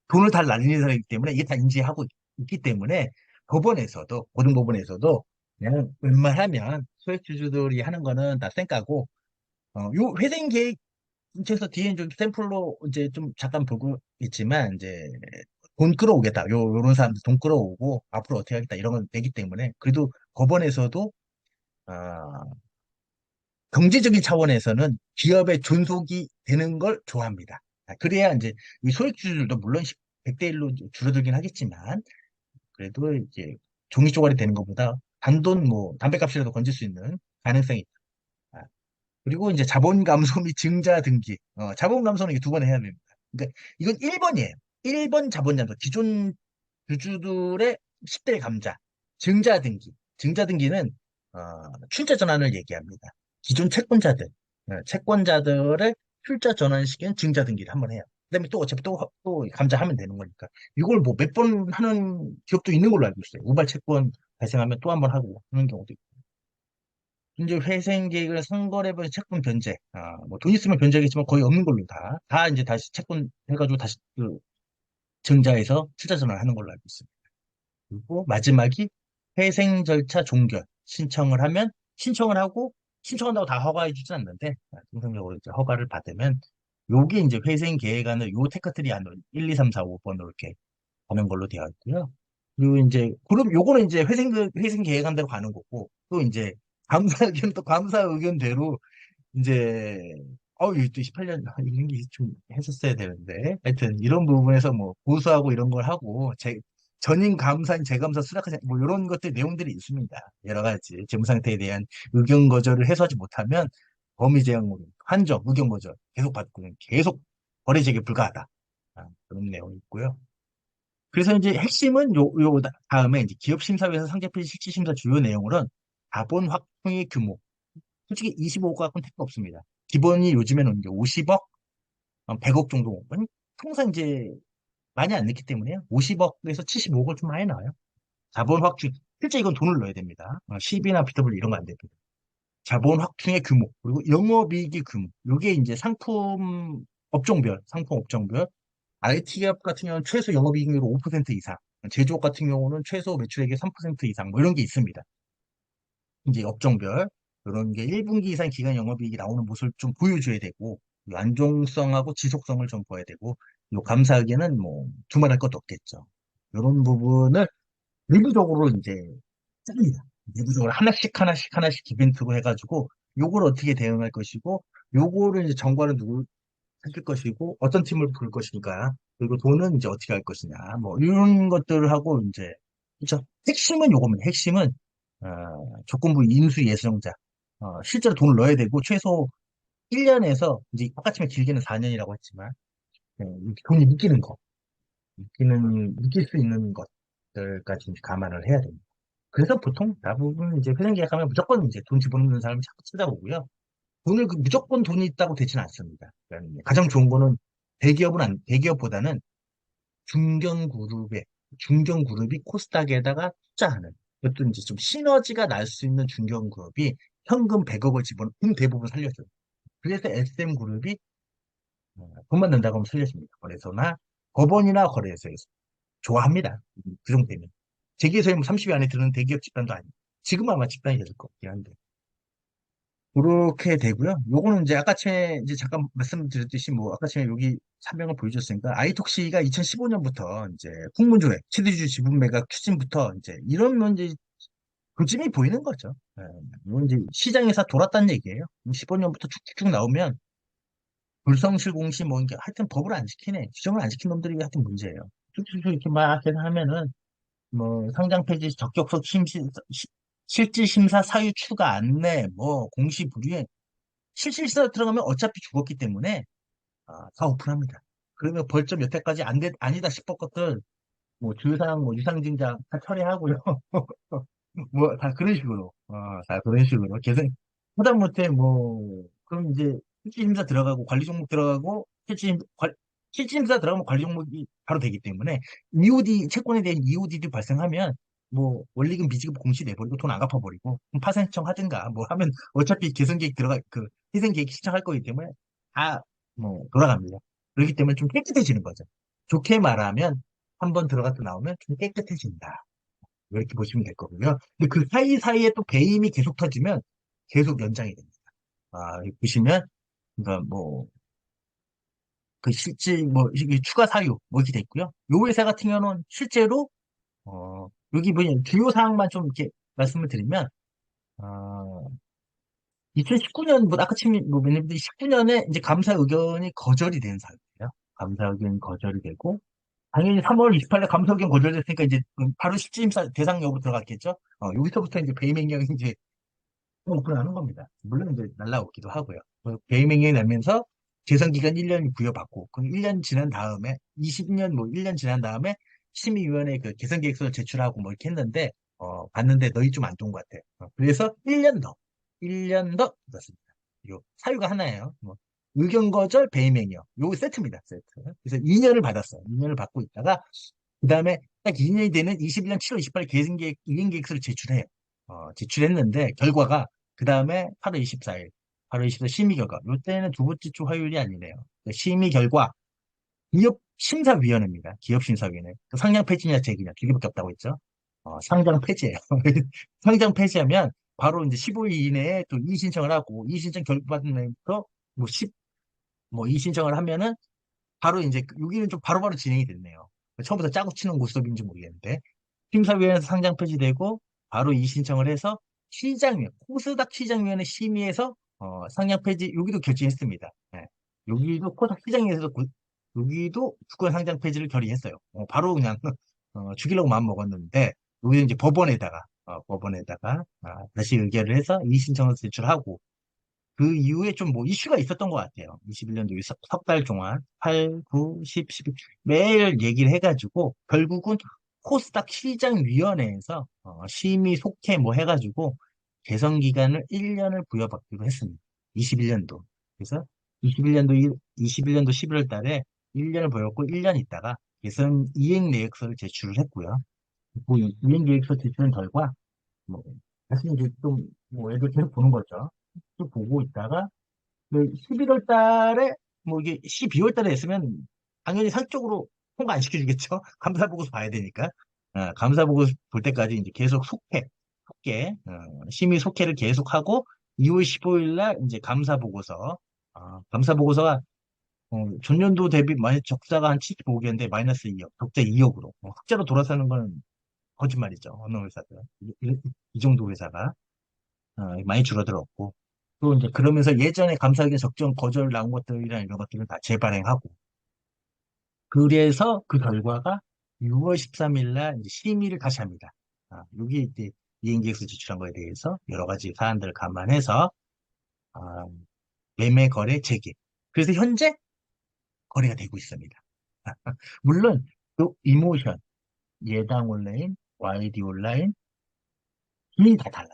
돈을 다 날리는 사람이기 때문에 이게 다 인지하고 있기 때문에 법원에서도, 고등법원에서도 그냥 웬만하면 소액주주들이 하는 거는 다 쌩까고, 요 회생 계획 인체에서 뒤에 좀 샘플로 이제 좀 잠깐 보고 있지만, 이제 돈 끌어오겠다. 요런 사람들 돈 끌어오고 앞으로 어떻게 하겠다. 이런 건 되기 때문에 그래도 법원에서도, 아, 경제적인 차원에서는 기업의 존속이 되는 걸 좋아합니다. 그래야 이제 이 소액주주들도 물론 100대 1로 줄어들긴 하겠지만 그래도 이제 종이 쪼가리 되는 것보다 단돈 뭐 담배값이라도 건질 수 있는 가능성이 있다. 아, 그리고 이제 자본 감소 및 증자 등기. 자본 감소는 이게 두 번 해야 됩니다. 그러니까 이건 1번이에요. 1번 자본 감소. 기존 주주들의 10대 감자. 증자 등기. 증자 등기는 출자 전환을 얘기합니다. 기존 채권자들의 출자 전환시키는 증자 등기를 한번 해요. 그다음에 또 어차피 또 감자하면 되는 거니까. 이걸 뭐 몇 번 하는 기업도 있는 걸로 알고 있어요. 우발 채권 발생하면 또 한 번 하고 하는 경우도 있고. 이제 회생 계획을 상거래별 채권 변제. 뭐 돈 있으면 변제하겠지만 거의 없는 걸로 다 이제 다시 채권 해가지고 다시 그 증자해서 투자 전환을 하는 걸로 알고 있습니다. 그리고 마지막이 회생 절차 종결. 신청을 하고 신청한다고 다 허가해 주진 않는데 통상적으로 이제 허가를 받으면 요게 이제 회생 계획안을 요 테크트리 안으로 1, 2, 3, 4, 5번으로 이렇게 가는 걸로 되어 있고요. 그리고 이제 그럼 요거는 이제 회생 계획안대로 가는 거고 또 이제 감사 의견 또 감사 의견대로 이제 이게 또 18년 이런 게 좀 했었어야 되는데 하여튼 이런 부분에서 뭐 고소하고 이런 걸 하고 제 전임 감사인 재감사 수락하지 뭐 이런 것들 내용들이 있습니다. 여러 가지 재무 상태에 대한 의견 거절을 해소하지 못하면 범위 제한으로 한정 의견 거절 계속 받고 계속 거래 재개 불가하다. 그런 내용이 있고요. 그래서 이제 핵심은 요 다음에 이제 기업 심사위에서 상장필 실질 심사 주요 내용으로는 자본 확충의 규모 솔직히 25억 갖고는 택도 없습니다. 기본이 요즘에는 이제 50억, 100억 정도. 아니, 통상 이제 많이 안 넣기 때문에 50억에서 75억을 좀 많이 나와요. 자본 확충. 실제 이건 돈을 넣어야 됩니다. CB나 BW 이런 거 안 됩니다. 자본 확충의 규모, 그리고 영업이익의 규모. 이게 이제 상품 업종별. IT 기업 같은 경우는 최소 영업이익률 5% 이상, 제조업 같은 경우는 최소 매출액의 3% 이상, 뭐 이런 게 있습니다. 이제 업종별 이런 게 1분기 이상 기간 영업이익이 나오는 모습을 좀 보여줘야 되고 이 안정성하고 지속성을 좀 보여야 되고 요 감사하기에는 뭐 두말할 것도 없겠죠. 이런 부분을 내부적으로 이제 짭니다. 내부적으로 하나씩 이벤트로 해가지고 요걸 어떻게 대응할 것이고 요거를 이제 정관은 누구 살필 것이고 어떤 팀을 부를 것인가 그리고 돈은 이제 어떻게 할 것이냐 뭐 이런 것들을 하고 이제 그렇죠. 핵심은 요겁니다. 핵심은 조건부 인수 예정자 실제로 돈을 넣어야 되고 최소 1년에서 이제 아까처럼 길게는 4년이라고 했지만 돈이 묶이는 거 묶일 수 있는 것들까지 이제 감안을 해야 됩니다. 그래서 보통 대부분 이제 회생 계약하면 무조건 이제 돈 집어넣는 사람을 자꾸 찾아보고요. 돈을 무조건 돈이 있다고 되지는 않습니다. 그러니까 가장 좋은 거는 대기업보다는 중견그룹에, 중견그룹이 코스닥에다가 투자하는, 그것도 이제 좀 시너지가 날 수 있는 중견그룹이 현금 100억을 집어넣으면 대부분 살려줘요. 그래서 SM그룹이 돈만 낸다고 하면 살려줍니다. 거래소나 법원이나 거래소에서. 좋아합니다. 그 정도 되면. 제기에서 뭐 30위 안에 드는 대기업 집단도 아니고. 지금 아마 집단이 될 것 같긴 한데. 그렇게 되고요. 요거는 이제 아까 전에 이제 잠깐 말씀드렸듯이 뭐 아까 전에 여기 사명을 보여줬으니까 아이톡시가 2015년부터 이제 풍문조회, 최대주주 지분 매각 추진부터 이제 이런 문제 조짐이 보이는 거죠. 이건 이제 시장에서 돌았다는 얘기예요. 15년부터 쭉쭉쭉 나오면 불성실공시 뭐 이게 하여튼 법을 안 지키네, 규정을 안 지킨 놈들이 하여튼 문제예요. 쭉쭉쭉 이렇게 막 하면은 뭐 상장 폐지, 적격성 실질 심사 사유 추가 안내, 뭐 공시 불이행 실질심사 들어가면 어차피 죽었기 때문에 다 오픈합니다. 그러면 벌점 여태까지 아니다 싶은 것들 뭐 주상 뭐 유상증자 다 처리하고요. 뭐 다 그런 식으로 다 그런 식으로 계속 하다못해 뭐 그럼 이제 실질심사 들어가고 관리 종목 들어가고 실질심사 들어가면 관리 종목이 바로 되기 때문에 EOD 채권에 대한 EOD도 발생하면 뭐 원리금 미지급 공시 내버리고 돈 안 갚아버리고 그럼 파산 신청하든가 뭐 하면 어차피 개선계획 들어가 그 희생계획 신청할 거기 때문에 다 뭐 돌아갑니다. 그렇기 때문에 좀 깨끗해지는 거죠. 좋게 말하면 한 번 들어갔다 나오면 좀 깨끗해진다. 이렇게 보시면 될 거고요. 근데 그 사이사이에 또 배임이 계속 터지면 계속 연장이 됩니다. 여기 보시면, 그러니까 뭐, 그 실질, 뭐, 이게 추가 사유, 뭐 이렇게 돼 있고요. 요 회사 같은 경우는 실제로, 여기 뭐냐, 주요 사항만 좀 이렇게 말씀을 드리면, 어, 2019년, 뭐, 아까 지금 뭐, 매니저들이 19년에 이제 감사 의견이 거절이 된 사유예요. 감사 의견이 거절이 되고, 당연히 3월 28일 감사 의견 거절됐으니까 이제 바로 실질심사 대상 여부로 들어갔겠죠. 여기서부터 이제 배임 행령이 이제 오픈하는 겁니다. 물론 이제 날라오기도 하고요. 배임 행령이 나면서 재선 기간 1년 부여받고, 그럼 1년 지난 다음에, 20년 뭐 1년 지난 다음에 심의위원회 그 개선 계획서를 제출하고 뭐 이렇게 했는데, 봤는데 너희 좀 안 좋은 것 같아. 그래서 1년 더, 1년 더 넣었습니다. 요 사유가 하나예요. 뭐 의견 거절, 배임 행위요. 요거 세트입니다, 세트. 그래서 2년을 받았어요. 2년을 받고 있다가, 그 다음에 딱 2년이 되는 21년 7월 28일 계승계획, 이행계획서를 제출해요. 제출했는데, 결과가, 그 다음에 8월 24일, 8월 24일 심의 결과. 요때는 두 번째 주 화요일이 아니네요. 그 심의 결과, 기업 심사위원회입니다. 기업 심사위원회. 그 상장 폐지냐 재기냐 두 개밖에 없다고 했죠. 상장 폐지예요. 상장 폐지하면 바로 이제 15일 이내에 또 이의신청을 하고 이의신청 결과받는 날부터 뭐 10, 뭐 이의신청을 하면은 바로 이제 여기는 좀 바로바로 진행이 됐네요. 처음부터 짜고 치는 고스톱인지 모르겠는데 심사위원회에서 상장 폐지되고 바로 이의신청을 해서 시장위원, 코스닥 시장위원회 심의해서 상장 폐지 여기도 결정했습니다. 예. 여기도 코스닥 시장위에서도 여기도 주권 상장 폐지를 결의했어요. 바로 그냥 죽이려고 마음 먹었는데 여기는 이제 법원에다가 다시 의결을 해서 이의신청을 제출하고 그 이후에 좀 뭐 이슈가 있었던 것 같아요. 21년도 석 달 동안 8, 9, 10, 11 매일 얘기를 해가지고 결국은 코스닥 시장위원회에서 심의 속해 뭐 해가지고 개선 기간을 1년을 부여받기로 했습니다. 21년도. 그래서 21년도 21년도 11월 달에 1년을 부여받고 1년 있다가 개선 이행 계획서를 제출을 했고요. 그 이행 계획서 제출한 결과 뭐 다시 이제 좀뭐 애들 계속 보는 거죠. 또 보고 있다가 그 11월 달에 뭐 이게 12월 달에 했으면 당연히 상적으로 통과 안 시켜주겠죠. 감사 보고서 봐야 되니까. 감사 보고서 볼 때까지 이제 계속 심의 속회를 계속하고 2월 15일 날 이제 감사 보고서, 감사 보고서가 전년도 대비 많이 적자가 한 75개인데 마이너스 2억, 적자 2억으로 흑자로 돌아서는 건 거짓말이죠. 어느 회사도 이 정도 회사가. 많이 줄어들었고 또 이제 그러면서 예전에 감사하게 적정 거절 나온 것들이랑 이런 것들을 다 재발행하고 그래서 그 결과가 6월 13일 날 이제 심의를 다시 합니다. 여기 이제 이행계획서 제출한 거에 대해서 여러 가지 사안들을 감안해서 아, 매매 거래 재개. 그래서 현재 거래가 되고 있습니다. 물론 또 이모션, 예당 온라인, YD 온라인 이 다 달라요.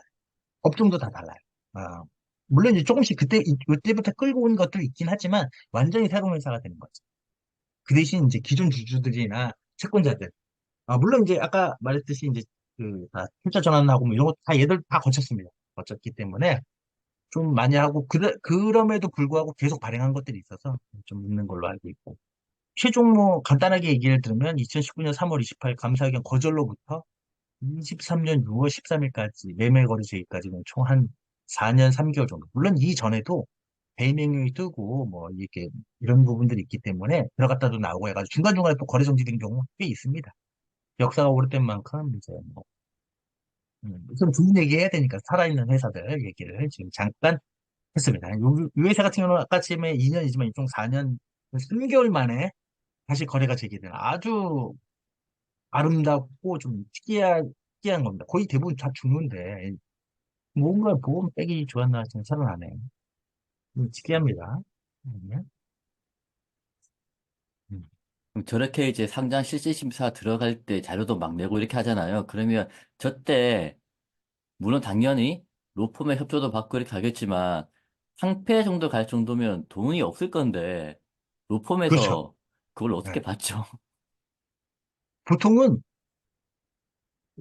업종도 다 달라요. 아, 물론 이제 조금씩 그때부터 끌고 온 것도 있긴 하지만 완전히 새로운 회사가 되는 거죠. 그 대신 이제 기존 주주들이나 채권자들, 물론 이제 아까 말했듯이 이제 다 투자 전환하고 뭐 이런 거 다 얘들 다 거쳤습니다. 거쳤기 때문에 좀 많이 하고 그럼에도 불구하고 계속 발행한 것들이 있어서 좀 있는 걸로 알고 있고 최종 뭐 간단하게 얘기를 들으면 2019년 3월 28일 감사의견 거절로부터 23년 6월 13일까지 매매 거래 제기까지는 총 한 4년 3개월 정도. 물론 이전에도 배임행위 뜨고 뭐 이렇게 이런 부분들이 있기 때문에 들어갔다도 나오고 해가지고 중간중간에 또 거래 정지된 경우가 꽤 있습니다. 역사가 오래된 만큼 이제 뭐 좀 좋은 얘기 해야 되니까 살아있는 회사들 얘기를 지금 잠깐 했습니다. 이 회사 같은 경우는 아까쯤에 2년이지만 총 4년 3개월 만에 다시 거래가 재개된 아주 아름답고 좀 특이한 겁니다. 거의 대부분 다 죽는데 뭔가 보험 빼기 좋았나 지금 살아나네. 특이합니다. 음, 음. 그럼 저렇게 이제 상장 실질심사 들어갈 때 자료도 막 내고 이렇게 하잖아요. 그러면 저때 물론 당연히 로펌의 협조도 받고 이렇게 하겠지만 상패 정도 갈 정도면 돈이 없을 건데 그렇죠. 로펌에서 그걸 네. 어떻게 받죠? 보통은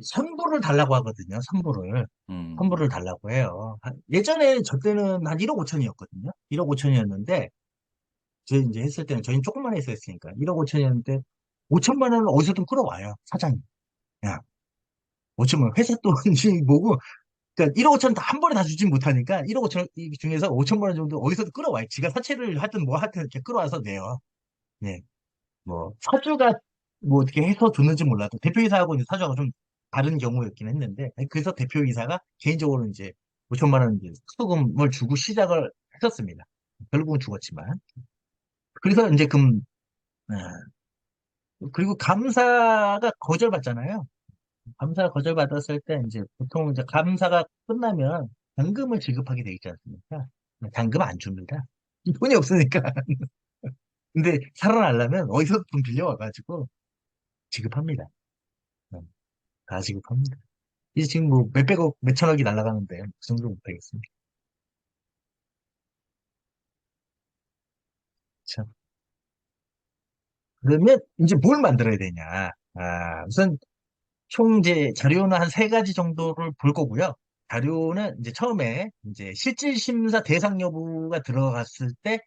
선불을 달라고 하거든요. 선불을. 음, 선불을 달라고 해요. 예전에 저 때는 한 1억 5천이었거든요. 1억 5천이었는데, 저희 이제 했을 때는 저희는 조금만 했었으니까 1억 5천이었는데, 5천만 원을 어디서든 끌어와요. 사장이. 야, 5천만 원. 회사 돈이 뭐고, 그러니까 1억 5천 한 번에 다 주진 못하니까 1억 5천 중에서 5천만 원 정도 어디서든 끌어와요. 지가 사채를 하든 뭐 하든 이렇게 끌어와서 내요. 네. 뭐 사주가 뭐 어떻게 해서 줬는지 몰라도 대표이사하고 이제 사주하고 좀 다른 경우였긴 했는데 그래서 대표이사가 개인적으로 이제 5천만 원 이제 수금을 주고 시작을 했었습니다. 결국은 죽었지만 그래서 이제 그리고 감사가 거절받잖아요. 감사가 거절받았을 때 이제 보통 이제 감사가 끝나면 잔금을 지급하게 돼 있지 않습니까? 잔금 안 줍니다. 돈이 없으니까. 근데 살아나려면 어디서 돈 빌려와가지고 지급합니다. 네, 다 지급합니다. 이제 지금 뭐 몇백억, 몇천억이 날아가는데 그 정도 못하겠습니다. 참. 그러면 이제 뭘 만들어야 되냐? 우선 총 이제 자료는 한 세 가지 정도를 볼 거고요. 자료는 이제 처음에 이제 실질심사 대상 여부가 들어갔을 때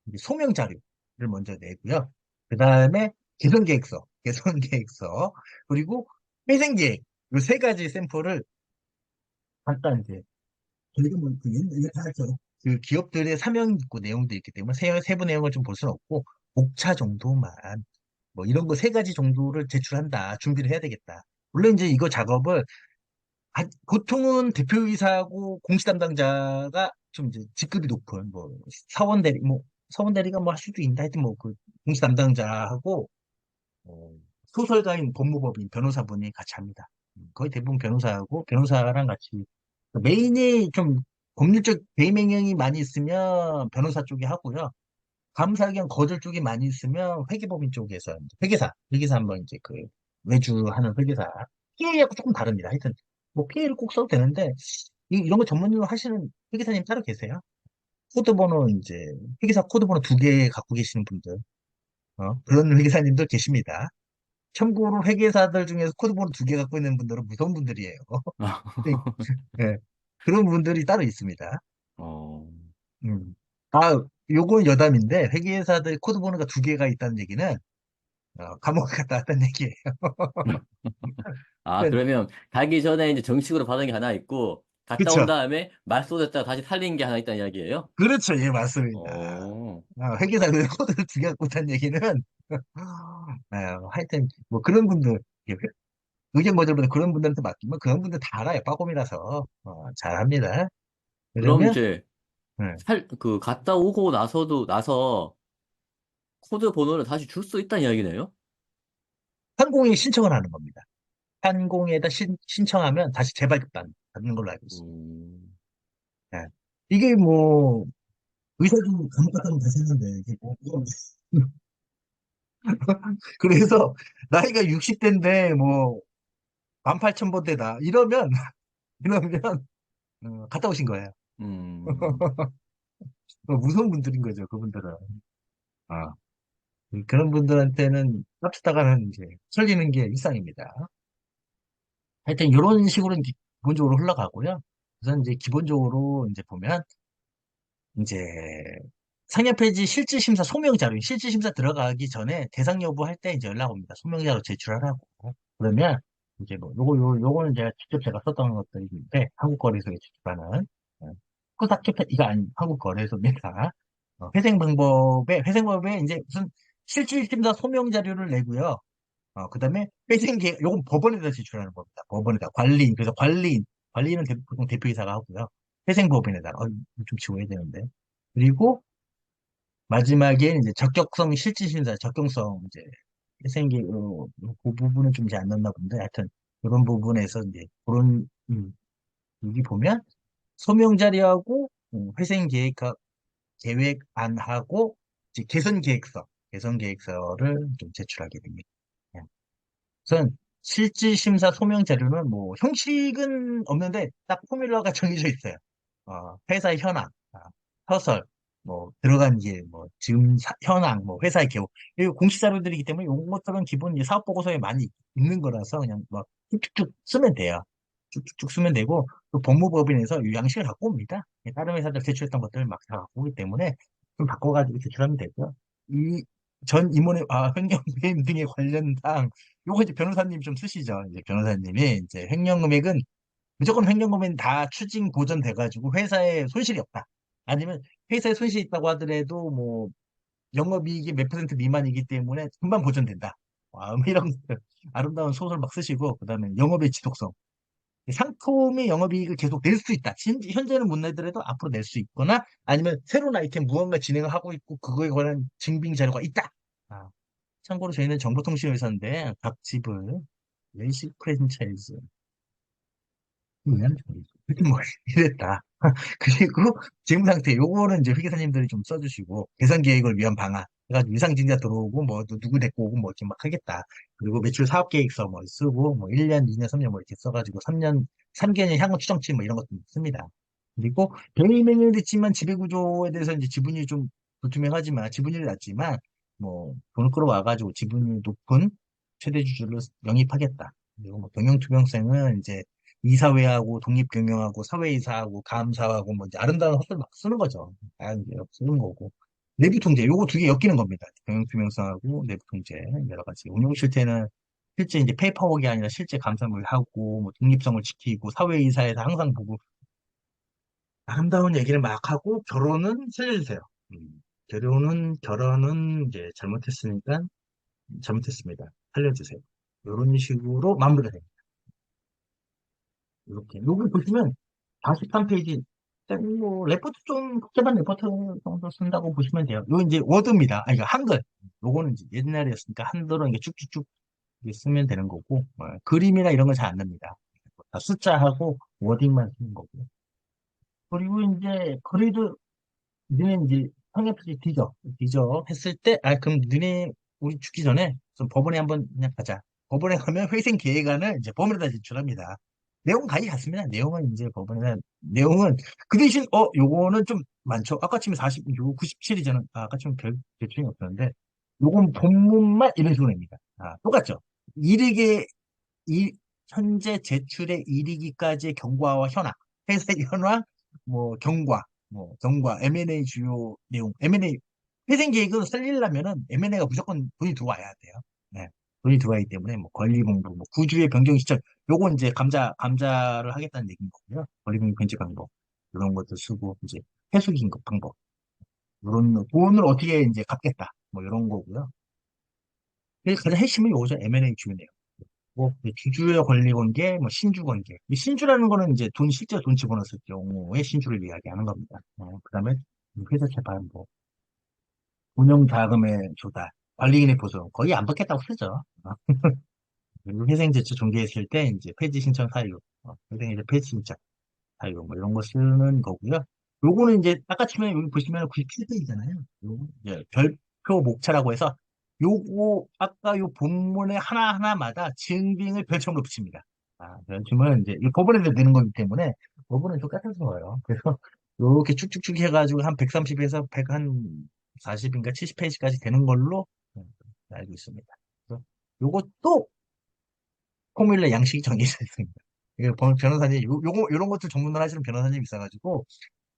이제 소명 자료를 먼저 내고요. 그 다음에 개선계획서, 개선계획서, 그리고 회생계획, 이 세 가지 샘플을 잠깐 이제 저희가 뭐그 이게 다 있죠. 그 기업들의 사명 있고 내용도 있기 때문에 세부 내용을 좀 볼 수는 없고 목차 정도만 뭐 이런 거 세 가지 정도를 제출한다. 준비를 해야 되겠다. 물론 이제 이거 작업을 보통은 대표이사하고 공시 담당자가 좀 이제 직급이 높은 뭐 사원 대리 뭐 사원 대리가 뭐 할 수도 있는데 하여튼 뭐 그 공시 담당자하고 어, 소설가인 법무법인 변호사분이 같이 합니다. 거의 대부분 변호사하고 변호사랑 같이 메인이 좀 법률적 대명령이 많이 있으면 변호사 쪽에 하고요. 감사 의견 거절 쪽이 많이 있으면 회계법인 쪽에서 이제 회계사 한번 이제 그 외주하는 회계사 PA하고 조금 다릅니다. 하여튼 뭐 PA를 꼭 써도 되는데 이런 거 전문으로 하시는 회계사님 따로 계세요. 코드 번호 이제 회계사 코드 번호 두 개 갖고 계시는 분들 그런 회계사님들 계십니다. 참고로 회계사들 중에서 코드 번호 두 개 갖고 있는 분들은 무서운 분들이에요. 네, 그런 분들이 따로 있습니다. 어, 음. 요건 여담인데 회계사들 코드 번호가 두 개가 있다는 얘기는 감옥에 갔다 왔다는 얘기예요. 아, 그러니까 그러면 가기 전에 이제 정식으로 받은 게 하나 있고, 갔다 온 그쵸? 다음에 말 쏟았다가 다시 살린 게 하나 있다는 이야기예요? 그렇죠. 예, 맞습니다. 어, 회계사들 코드를 두 개 갖고 있다는 얘기는 하여튼 뭐 그런 분들 의견 거절보다 그런 분들한테 맡기면 그런 분들 다 알아요. 빠꼼이라서 잘합니다. 그럼 그러면 이제 네, 갔다 오고 나서 코드 번호를 다시 줄 수 있다는 이야기네요? 판공에 신청을 하는 겁니다. 판공에다 신청하면 다시 재발급 받는 걸로 알고 있습니다. 음, 예. 이게 뭐 의사도 감옥 갔다 오면 다시 했는데 이게 그래서 나이가 60대인데 뭐 18,000번대다 이러면 이러면 갔다 오신 거예요. 음, 무서운 분들인 거죠, 그분들은. 아, 그런 분들한테는 깝치다가는 이제 설리는 게 일상입니다. 하여튼 이런 식으로 이제 기본적으로 흘러가고요. 우선 이제 기본적으로 이제 보면 이제 상여폐지 실질심사 소명자료, 실질심사 들어가기 전에 대상 여부할 때 이제 연락 옵니다. 소명자료 제출하라고. 그러면 이제 뭐 요거는 제가 직접 제가 썼던 것들인데 한국거래소에 제출하는 코스닥 이거 아닌 한국거래소입니다. 회생 방법에 이제 무슨 실질심사 소명 자료를 내고요. 그다음에 회생계획 요건 법원에다 제출하는 겁니다. 법원에다 그래서 관리는 보통 대표이사가 하고요. 회생법인에다 좀 지워야 되는데 그리고 마지막에 이제 적격성 실질심사 적격성 이제 회생계획 그 부분은 좀 이제 안 넣나 본데 하여튼 그런 부분에서 이제 그런 여기 보면 소명 자료하고 계획안하고 이제 개선 계획서를 좀 제출하게 됩니다. 예. 우선 실질심사 소명 자료는 뭐 형식은 없는데 딱 포뮬러가 정해져 있어요. 회사의 현황, 서설, 뭐 들어간 게 뭐 지금 현황, 뭐 회사의 개요. 이 공시 자료들이기 때문에 이런 것들은 기본 이제 사업 보고서에 많이 있는 거라서 그냥 뭐 쭉쭉쭉 쓰면 돼요. 쭉쭉쭉 쓰면 되고 또 법무법인에서 이 양식을 갖고 옵니다. 다른 회사들 제출했던 것들을 막 다 갖고 오기 때문에 좀 바꿔가지고 제출하면 되고요. 이 전 임원의 횡령배임 등의 관련 사항 요거 이제 변호사님 좀 쓰시죠. 이제 변호사님이 이제 횡령금액은 무조건 횡령금액은 다 추징 보전돼가지고 회사에 손실이 없다. 아니면 회사에 손실이 있다고 하더라도 뭐 영업이익이 몇 퍼센트 미만이기 때문에 금방 보전된다. 뭐 이런 아름다운 소설 막 쓰시고 그다음에 영업의 지속성. 상품의 영업이익을 계속 낼 수 있다. 현재는 못 내더라도 앞으로 낼 수 있거나 아니면 새로운 아이템 무언가 진행을 하고 있고 그거에 관한 증빙 자료가 있다. 아, 참고로 저희는 정보통신회사인데 각 집을 외식 프랜차이즈 하여튼 뭐 이랬다. 그리고 지금 상태 요거는 이제 회계사님들이 좀 써주시고 개선 계획을 위한 방안 그래가지고 위상진자 들어오고 뭐 누구 데리고 오고 뭐 이렇게 막 하겠다. 그리고 매출 사업 계획서 뭐 쓰고 뭐 1년, 2년, 3년 뭐 이렇게 써가지고 3개년 향후 추정치 뭐 이런 것도 씁니다. 그리고 별의 메뉴를 했지만 지배구조에 대해서 이제 지분이 좀 불투명하지만 지분율이 낮지만 뭐 돈을 끌어와가지고 지분율이 높은 최대 주주를 영입하겠다. 그리고 뭐 경영투명성은 이제 이사회하고 독립경영하고 사회이사하고 감사하고 뭐 이제 아름다운 헛소리 막 쓰는 거죠. 아, 이제 쓰는 거고. 내부 통제, 요거 두 개 엮이는 겁니다. 경영투명성하고 내부 통제, 여러 가지. 운용 실태는 실제 이제 페이퍼워크가 아니라 실제 감사를 하고, 뭐 독립성을 지키고, 사회이사에서 항상 보고, 아름다운 얘기를 막 하고, 결혼은 살려주세요. 결혼은 이제 잘못했으니까, 잘못했습니다. 살려주세요. 이런 식으로 마무리가 됩니다. 이렇게. 여기 보시면 43페이지, 뭐, 레포트 좀, 복잡한 레포트 정도 쓴다고 보시면 돼요. 요 이제 워드입니다. 아, 이거 한글. 요거는 이제 옛날이었으니까 한글로 이게 쭉쭉쭉 이렇게 쓰면 되는 거고, 그림이나 이런 건 잘 안 납니다. 다 숫자하고 워딩만 쓰는 거고요. 그리고 이제, 그래도, 너네 이제 성역표시 뒤져 했을 때, 아, 그럼 너네 우리 죽기 전에 좀 법원에 한번 그냥 가자. 법원에 가면 회생 계획안을 이제 법원에다 제출합니다. 내용은 가히 같습니다. 내용은 이제 법원에, 내용은 그 대신, 요거는 좀 많죠. 아까 치면 40, 요거 97이잖아. 아, 아까 치면 별, 대충이 없었는데, 요건 본문만 이런 식으로 냅니다. 아, 똑같죠. 이르게 이 현재 제출에 이르기까지의 경과와 현황, 회사 현황, 뭐 경과, M&A 주요 내용, M&A 회생 계획을 살리려면은 M&A가 무조건 돈이 들어와야 돼요. 네. 돈이 들어와야 때문에 뭐 권리 공부, 뭐 구주의 변경 시점, 요건 이제 감자를 하겠다는 얘기인 거고요. 권리 공부 변제 방법 이런 것도 쓰고 이제 회수 긴급 방법 이런 돈을 어떻게 이제 갚겠다 뭐 이런 거고요. 그래서 가장 핵심은 요거죠. M&A 주요 내용. 뭐, 주주의 권리 관계, 뭐, 신주 관계. 이 신주라는 거는 이제 실제 돈 집어넣었을 경우에 신주를 이야기하는 겁니다. 그 다음에 회사 재판, 뭐, 운영 자금의 조달, 관리인의 보조, 거의 안 받겠다고 쓰죠. 그리고 회생 제출 종료했을 때, 이제 폐지 신청 사유, 회생 이제 폐지 신청 사유, 뭐, 이런 거 쓰는 거고요. 요거는 이제, 아까 치면 여기 보시면 97페이지잖아요. 요거 이제 별표 목차라고 해서, 요거, 아까 요 본문의 하나하나마다 증빙을 별첨으로 붙입니다. 아, 별첨은 이제, 이 법원에서 내는 거기 때문에, 법원은 똑같아서요. 그래서, 요렇게 쭉쭉쭉 해가지고, 한 130에서 100, 한 40인가 70페이지까지 되는 걸로, 알고 있습니다. 그래서 요것도 포뮬러 양식이 정해져 있습니다. 이거 변호사님, 요런 것들 전문을 하시는 변호사님 있어가지고,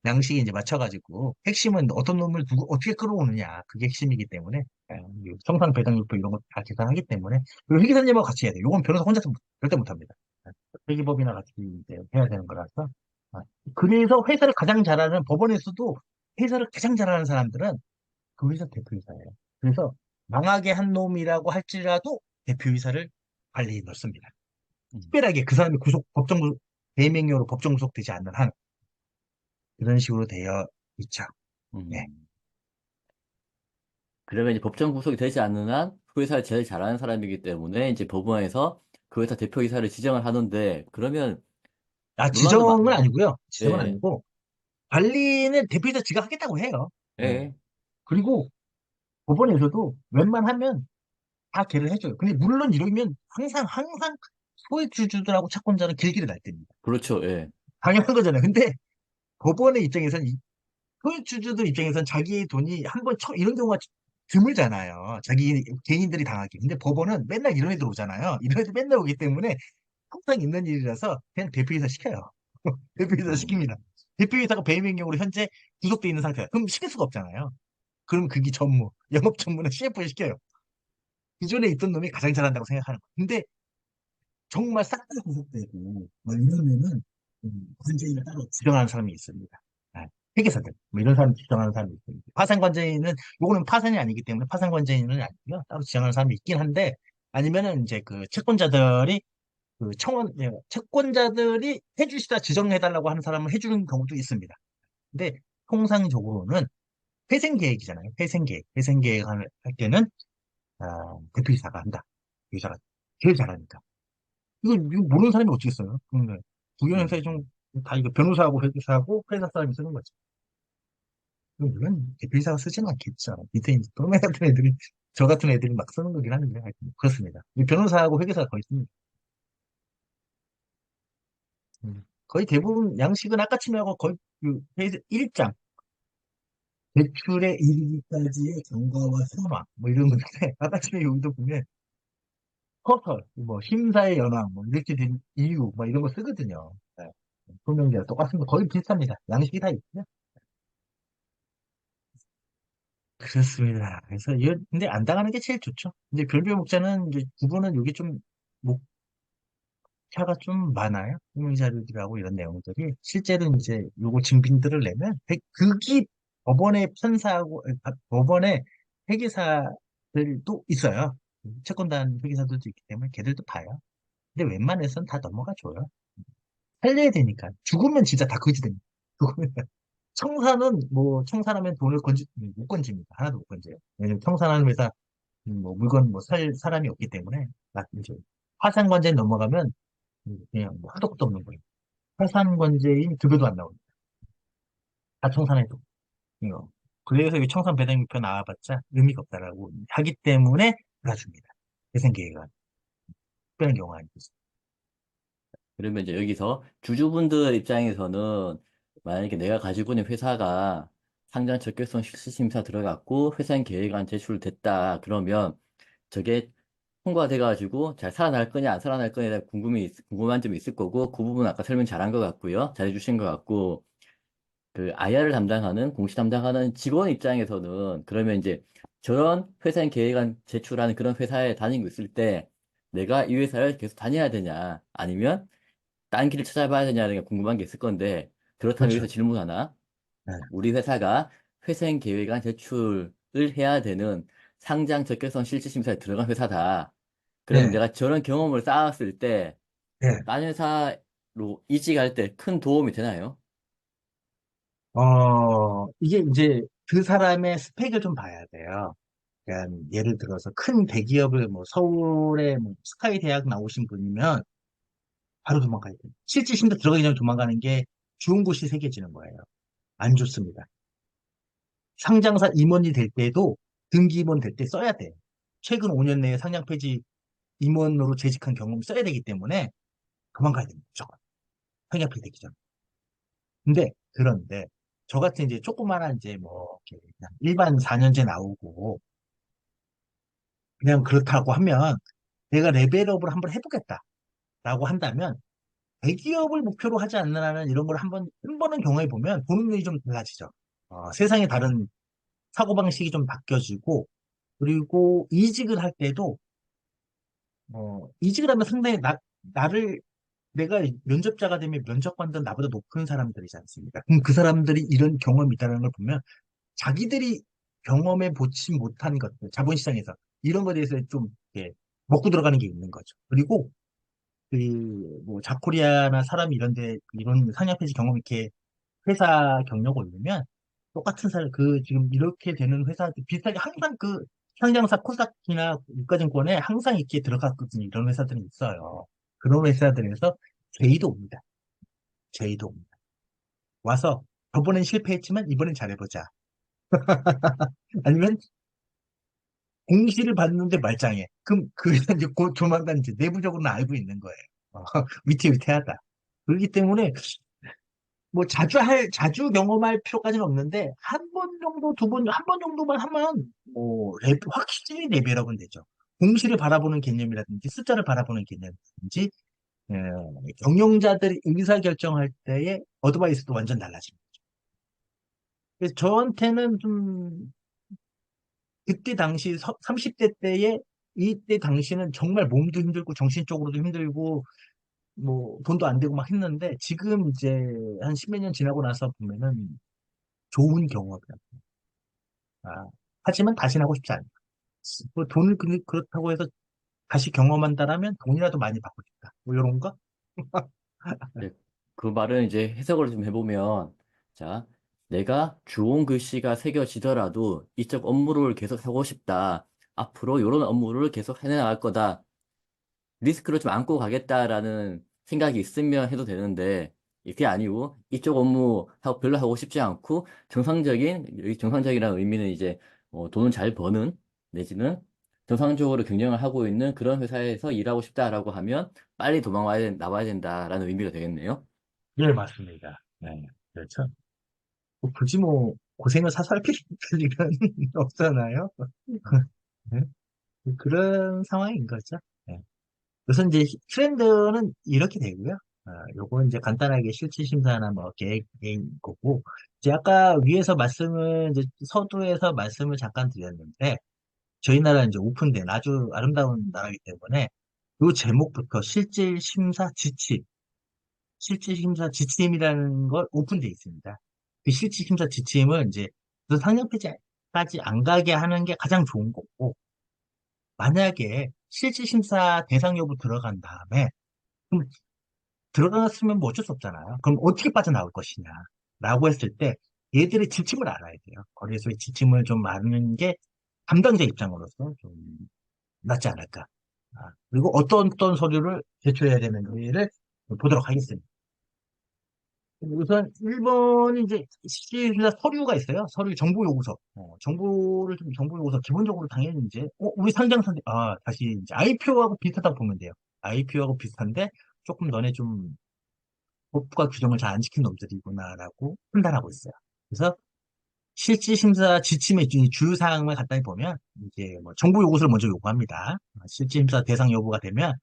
양식에 이제 맞춰가지고 핵심은 어떤 놈을 누구 어떻게 끌어오느냐 그게 핵심이기 때문에 청산 배당률표 이런 거 다 계산하기 때문에 그리고 회계사님하고 같이 해야 돼요. 이건 변호사 혼자서 절대 못합니다. 회계법이나 같이 이제 해야 되는 거라서 아, 그래서 회사를 가장 잘하는 법원에서도 회사를 가장 잘하는 사람들은 그 회사 대표이사예요. 그래서 망하게 한 놈이라고 할지라도 대표이사를 관리에 넣습니다. 음. 특별하게 그 사람이 대명령으로 법정 구속되지 않는 한 이런 식으로 되어 있죠. 네. 음. 그러면 이제 법정 구속이 되지 않는 한 그 회사를 제일 잘하는 사람이기 때문에 이제 법원에서 그 회사 대표이사를 지정을 하는데 그러면 아, 논란도 지정은 많, 아니고요. 지정은 예, 아니고, 관리는 대표이사 지가 하겠다고 해요. 네. 예, 그리고 법원에서도 웬만하면 다 걔를 해줘요. 근데 물론 이러면 항상 소액주주들하고 채권자는 길길이 날 때입니다. 그렇죠, 예, 당연한 거잖아요. 근데 법원의 입장에서는, 소액주주들 입장에서는 자기의 돈이 이런 경우가 드물잖아요. 자기 개인들이 당하기. 근데 법원은 맨날 이런 애들 오잖아요. 이런 애들 맨날 오기 때문에 항상 있는 일이라서 그냥 대표이사 시켜요. 대표이사 음, 시킵니다. 대표이사가 배임 행령으로 현재 구속돼 있는 상태야. 그럼 시킬 수가 없잖아요. 그럼 그게 영업 전무는 CF에 시켜요. 기존에 있던 놈이 가장 잘한다고 생각하는 거예요. 근데 정말 싹 다 구속되고 뭐 이러면은 관제인을 따로 지정하는 사람이 있습니다. 아, 회계사들 뭐 이런 사람 지정하는 사람이 있습니다. 파산 관제인은 요거는 파산이 아니기 때문에 파산 관제인은 아니고요. 따로 지정하는 사람이 있긴 한데 아니면은 이제 그 채권자들이 채권자들이 해주시다 지정해달라고 하는 사람을 해주는 경우도 있습니다. 근데 통상적으로는 회생 계획이잖아요. 회생 계획 할 때는 대표이사가 한다. 대표이사가 제일 잘하니까. 이거 모르는 사람이 어떻게 써요? 근데 부연회사에 음. 좀다 이거 변호사하고 회계사하고 회사 사람이 쓰는 거지. 물론 대표이사가 쓰지는 않겠죠. 밑에 이제 또래 같은 애들이 저 같은 애들이 막 쓰는 거긴 한데 하여튼 그렇습니다. 이 변호사하고 회계사가 거의 씁니다. 거의 대부분 양식은 아까 치면하고 거의 그 1장 대출에 이르기까지의 경과와 선황, 뭐 이런 건데, 아까처럼 여기도 보면, 커서, 뭐, 심사의 연황, 뭐, 이렇게 된 이유, 뭐, 이런 거 쓰거든요. 네. 소명제가 똑같습니다. 거의 비슷합니다. 양식이 다 있고요. 그렇습니다. 그래서, 근데 안 당하는 게 제일 좋죠. 근데 별별 목자는, 이제, 부분은 여기 좀, 차가 좀 많아요. 후문 자료들하고 이런 내용들이 실제로 이제 요거 증빙들을 내면 극이 법원의 판사하고 법원의 회계사들도 있어요. 채권단 회계사들도 있기 때문에 걔들도 봐요. 근데 웬만해서는 다 넘어가 줘요. 살려야 되니까. 죽으면 진짜 다 거지 됩니다. 죽으면. 청사는 뭐 청산하면 돈을 못 건집니다. 하나도 못 건져요. 왜냐면 청산하는 회사 뭐 물건 뭐 살 사람이 없기 때문에 이제 화상관제 넘어가면 그냥 뭐 한도 끝도 없는 거예요. 화산관제인 두 배도 안 나옵니다. 다 청산해도. 이거. 그래서 이 청산 배당유표 나와봤자 의미가 없다라고 하기 때문에 몰아줍니다. 재생계획안. 특별한 경우 아니겠어. 그러면 이제 여기서 주주분들 입장에서는 만약에 내가 가지고 있는 회사가 상장 적격성 실시심사 들어갔고 회생 계획안 제출됐다. 그러면 저게 통과돼가지고 잘 살아날 거냐 안 살아날 거냐에 대한 궁금한 점이 있을 거고 그 부분 아까 설명 잘한 것 같고요. 잘해주신 것 같고 그 IR을 담당하는 공시 담당하는 직원 입장에서는 그러면 이제 저런 회생 계획안 제출하는 그런 회사에 다니고 있을 때 내가 이 회사를 계속 다녀야 되냐 아니면 딴 길을 찾아봐야 되냐는 게 궁금한 게 있을 건데 그렇다면 그렇죠. 여기서 질문 하나 네. 우리 회사가 회생 계획안 제출을 해야 되는 상장 적격성 실질심사에 들어간 회사다. 그러면 네. 내가 저런 경험을 쌓았을 때 네. 딴 회사로 이직할 때 큰 도움이 되나요? 이게 이제 그 사람의 스펙을 좀 봐야 돼요. 그러니까 예를 들어서 큰 대기업을 뭐 서울의 뭐 스카이 대학 나오신 분이면 바로 도망가야 돼요. 실제 심도 들어가기 전에 도망가는 게 좋은 곳이 새겨지는 거예요. 안 좋습니다. 상장사 임원이 될 때도 등기 임원 될 때 써야 돼요. 최근 5년 내에 상장 폐지 임원으로 재직한 경험 써야 되기 때문에 도망가야 됩니다. 무조건. 상장 폐지 되기 전. 그런데 저 같은 이제 조그마한 이제 뭐 이렇게 그냥 일반 4년제 나오고 그냥 그렇다고 하면 내가 레벨업을 한번 해보겠다라고 한다면 대기업을 목표로 하지 않는 한은 이런 걸 한 번은 경험해 보면 보는 눈이 좀 달라지죠. 세상의 다른 사고방식이 좀 바뀌어지고 그리고 이직을 할 때도 이직을 하면 상당히 나를 내가 면접자가 되면 면접관들은 나보다 높은 사람들이지 않습니까? 그럼 그 사람들이 이런 경험이 있다는 걸 보면 자기들이 경험해 보지 못한 것들, 자본시장에서 이런 것에 대해서 좀 이렇게 먹고 들어가는 게 있는 거죠. 그리고 그 뭐 자코리아나 사람 이런데 이런 상yap해지 경험 이렇게 회사 경력 올리면 똑같은 사람 그 지금 이렇게 되는 회사 비슷하게 항상 그 상장사 코스닥이나 유가증권에 항상 이렇게 들어갔거든요. 이런 회사들이 있어요. 그런 회사들에서 제의도 옵니다. 제의도 옵니다. 와서 저번엔 실패했지만 이번엔 잘해보자. 아니면 공시를 받는데 말짱해. 그럼 그 회사 이제 곧 조만간 이제 내부적으로는 알고 있는 거예요. 어, 위태위태하다. 그렇기 때문에 뭐 자주 경험할 필요까지는 없는데, 한 번 정도, 두 번, 한 번 정도만 하면, 뭐, 확실히 레벨업은 되죠. 공시를 바라보는 개념이라든지, 숫자를 바라보는 개념이라든지, 어, 경영자들이 의사결정할 때의 어드바이스도 완전 달라집니다. 그래서 저한테는 좀, 그때 당시 30대 때에, 이때 당시는 정말 몸도 힘들고, 정신적으로도 힘들고, 뭐, 돈도 안 되고 막 했는데, 지금 이제 한 십몇 년 지나고 나서 보면은 좋은 경험이야. 아, 하지만 다시는 하고 싶지 않아. 뭐 돈을 그렇다고 해서 다시 경험한다라면 돈이라도 많이 받고 싶다. 뭐 이런 거? 네, 그 말은 이제 해석을 좀 해보면, 자, 내가 주온 글씨가 새겨지더라도 이쪽 업무를 계속 하고 싶다. 앞으로 이런 업무를 계속 해나갈 거다. 리스크를 좀 안고 가겠다라는 생각이 있으면 해도 되는데, 이게 아니고, 이쪽 업무 하고 별로 하고 싶지 않고, 여기 정상적이라는 의미는 이제, 돈을 잘 버는, 내지는 정상적으로 경영을 하고 있는 그런 회사에서 일하고 싶다라고 하면, 빨리 나와야 된다라는 의미가 되겠네요. 예, 맞습니다. 네, 그렇죠. 뭐 굳이 뭐 고생을 사서 할 필요는 없잖아요. 네? 그런 상황인 거죠. 네. 우선 이제 트렌드는 이렇게 되고요. 요거 이제 간단하게 실질 심사나 뭐 계획인 거고, 이제 아까 위에서 말씀을, 이제 서두에서 말씀을 잠깐 드렸는데, 저희 나라는 이제 오픈된 아주 아름다운 나라이기 때문에, 요 제목부터 실질 심사 지침이라는 걸 오픈돼 있습니다. 그 실질 심사 지침을 이제 그 상장폐지까지 안 가게 하는 게 가장 좋은 거고, 만약에 실질 심사 대상 여부 들어간 다음에, 그럼 들어갔으면 뭐 어쩔 수 없잖아요. 그럼 어떻게 빠져나올 것이냐. 라고 했을 때 얘들의 지침을 알아야 돼요. 거래소의 지침을 좀 아는 게 담당자 입장으로서 좀 낫지 않을까. 그리고 어떤 서류를 제출해야 되는지를 보도록 하겠습니다. 우선 1번이 이제 실질심사 서류가 있어요. 서류 정보 요구서. 정보 요구서 기본적으로 당연히 이제 우리 상장사 다시 이제 IPO하고 비슷하다고 보면 돼요. IPO하고 비슷한데 조금 너네 좀 법과 규정을 잘 안 지킨 놈들이구나라고 판단하고 있어요. 그래서 실질심사 지침의 주요 사항을 간단히 보면 이제 뭐 정보 요구서를 먼저 요구합니다. 실질심사 대상 여부가 되면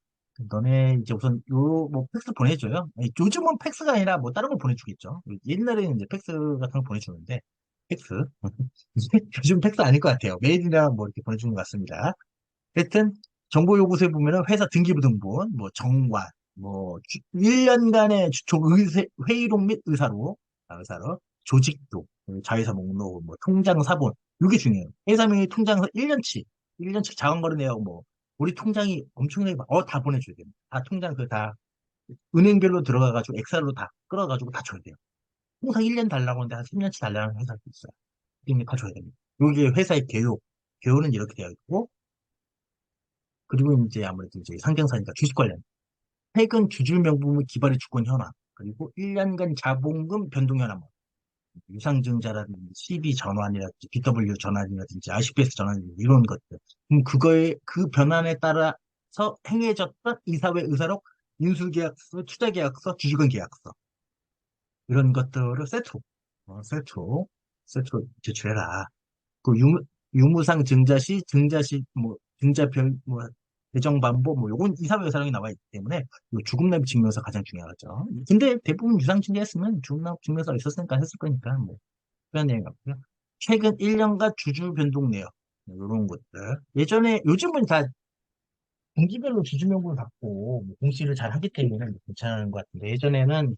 너네 이제 우선 요 뭐 팩스 보내줘요. 아니, 요즘은 팩스가 아니라 뭐 다른 걸 보내주겠죠. 옛날에는 이제 팩스 같은 걸 보내주는데 팩스 요즘 팩스 아닐 것 같아요. 메일이나 뭐 이렇게 보내주는 것 같습니다. 하여튼 정보 요구서에 보면은 회사 등기부등본, 뭐 정관, 뭐 1년간의 회의록 및 의사로 조직도, 자회사 목록, 뭐 통장 사본 이게 중요해요. 회사명의 통장서 1년치 자간 거래 내역 뭐 우리 통장이 엄청나게 다 보내줘야 됩니다. 다 통장 그 다 은행별로 들어가가지고 엑셀로 다 끌어가지고 다 줘야 돼요. 통상 1년 달라고 하는데 한 3년치 달라는 회사도 있어요. 이게 다 줘야 됩니다. 여기 회사의 개요는 이렇게 되어 있고 그리고 이제 아무래도 이제 상장사니까 주식 관련. 최근 주주 명부물 기발의 주권 현황. 그리고 1년간 자본금 변동 현황. 뭐 유상증자라든지 CB 전환이라든지 BW 전환이라든지 RCPS 전환이라든지 이런 것들. 그럼 그거에 그 변환에 따라서 행해졌던 이사회 의사록, 인수계약서, 투자계약서, 주주권 계약서 이런 것들을 세트로 제출해라. 그 유무상 증자시 뭐 증자별 뭐 배정 반복 뭐 요건 이사회 사항이 나와 있기 때문에 요 죽음납부 증명서 가장 중요하죠. 근데 대부분 유상 증자했으면 죽음납부 증명서가 있었으니까 했을 거니까 뭐 그런 내용 같고요. 최근 1년간 주주 변동 내역 이런 것들 예전에 요즘은 다 분기별로 주주 명부를 받고 뭐 공시를 잘 하기 때문에 괜찮은 것 같은데 예전에는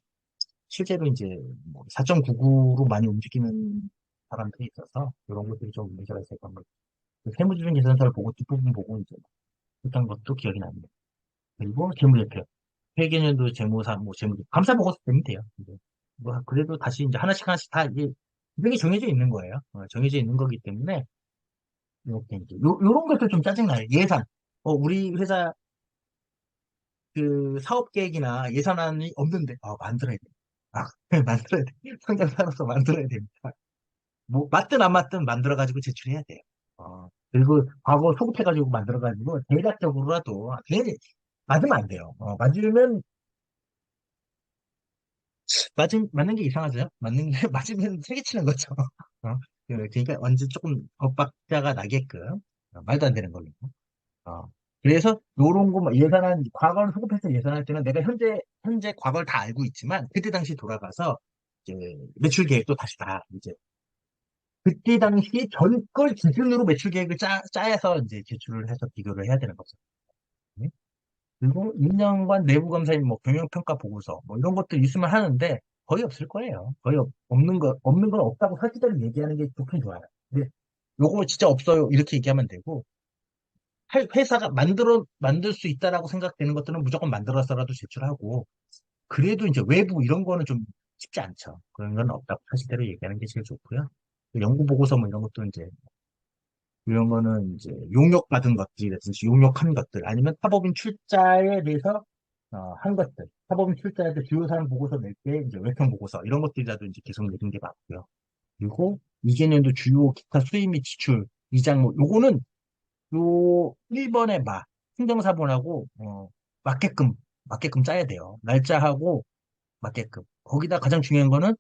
실제로 이제 뭐 4.99로 많이 움직이는 사람들이 있어서 이런 것들이 좀 문제가 있었던 거죠. 그 세무조정 계산서를 보고 뒷부분 보고 이제 했던 것도 기억이 납니다. 그리고 재무제표, 회계연도 재무사, 뭐 재무 감사 보고서 되면 돼요. 이제 뭐 그래도 다시 이제 하나씩 다 이게 이게 정해져 있는 거예요. 정해져 있는 거기 때문에 이렇게 이제 요런 것도 좀 짜증나요. 예산. 우리 회사 그 사업 계획이나 예산안이 없는데 만들어야 돼. 아, 만들어야 돼. 성장사로서 만들어야 됩니다. 뭐 맞든 안 맞든 만들어가지고 제출해야 돼요. 그리고 과거 소급해가지고 만들어가지고 대략적으로라도 괜히 맞으면 안 돼요. 맞는 게 이상하죠? 맞는 게 맞으면 세게 치는 거죠. 그러니까 완전 조금 엇박자가 나게끔 말도 안 되는 걸로. 어, 그래서 요런 거 예산안 과거를 소급해서 예산할 때는 내가 현재 과거를 다 알고 있지만 그때 당시 돌아가서 이제 매출 계획도 다시 다 이제 그때 당시 전 걸 기준으로 매출 계획을 짜서 이제 제출을 해서 비교를 해야 되는 거죠. 네? 그리고 2년간 내부 감사인 뭐 경영평가 보고서 뭐 이런 것들 있으면 하는데 거의 없을 거예요. 없는 건 없다고 사실대로 얘기하는 게 좋긴 좋아요. 근데 요거 진짜 없어요. 이렇게 얘기하면 되고 회사가 만들 수 있다라고 생각되는 것들은 무조건 만들어서라도 제출하고 그래도 이제 외부 이런 거는 좀 쉽지 않죠. 그런 건 없다고 사실대로 얘기하는 게 제일 좋고요. 연구 보고서 뭐 이런 것도 이제 이런 거는 이제 용역받은 것들이라든지 용역한 것들 아니면 사법인 출자에 대해서 한 것들 사법인 출자에 대해 주요 사항 보고서 낼 때 이제 외평 보고서 이런 것들이라도 이제 계속 내는 게 맞고요. 그리고 이개년도 주요 기타 수입 및 지출 이장 뭐 요거는 요 1번의 행정사본하고 맞게끔 짜야 돼요. 날짜하고 맞게끔. 거기다 가장 중요한 거는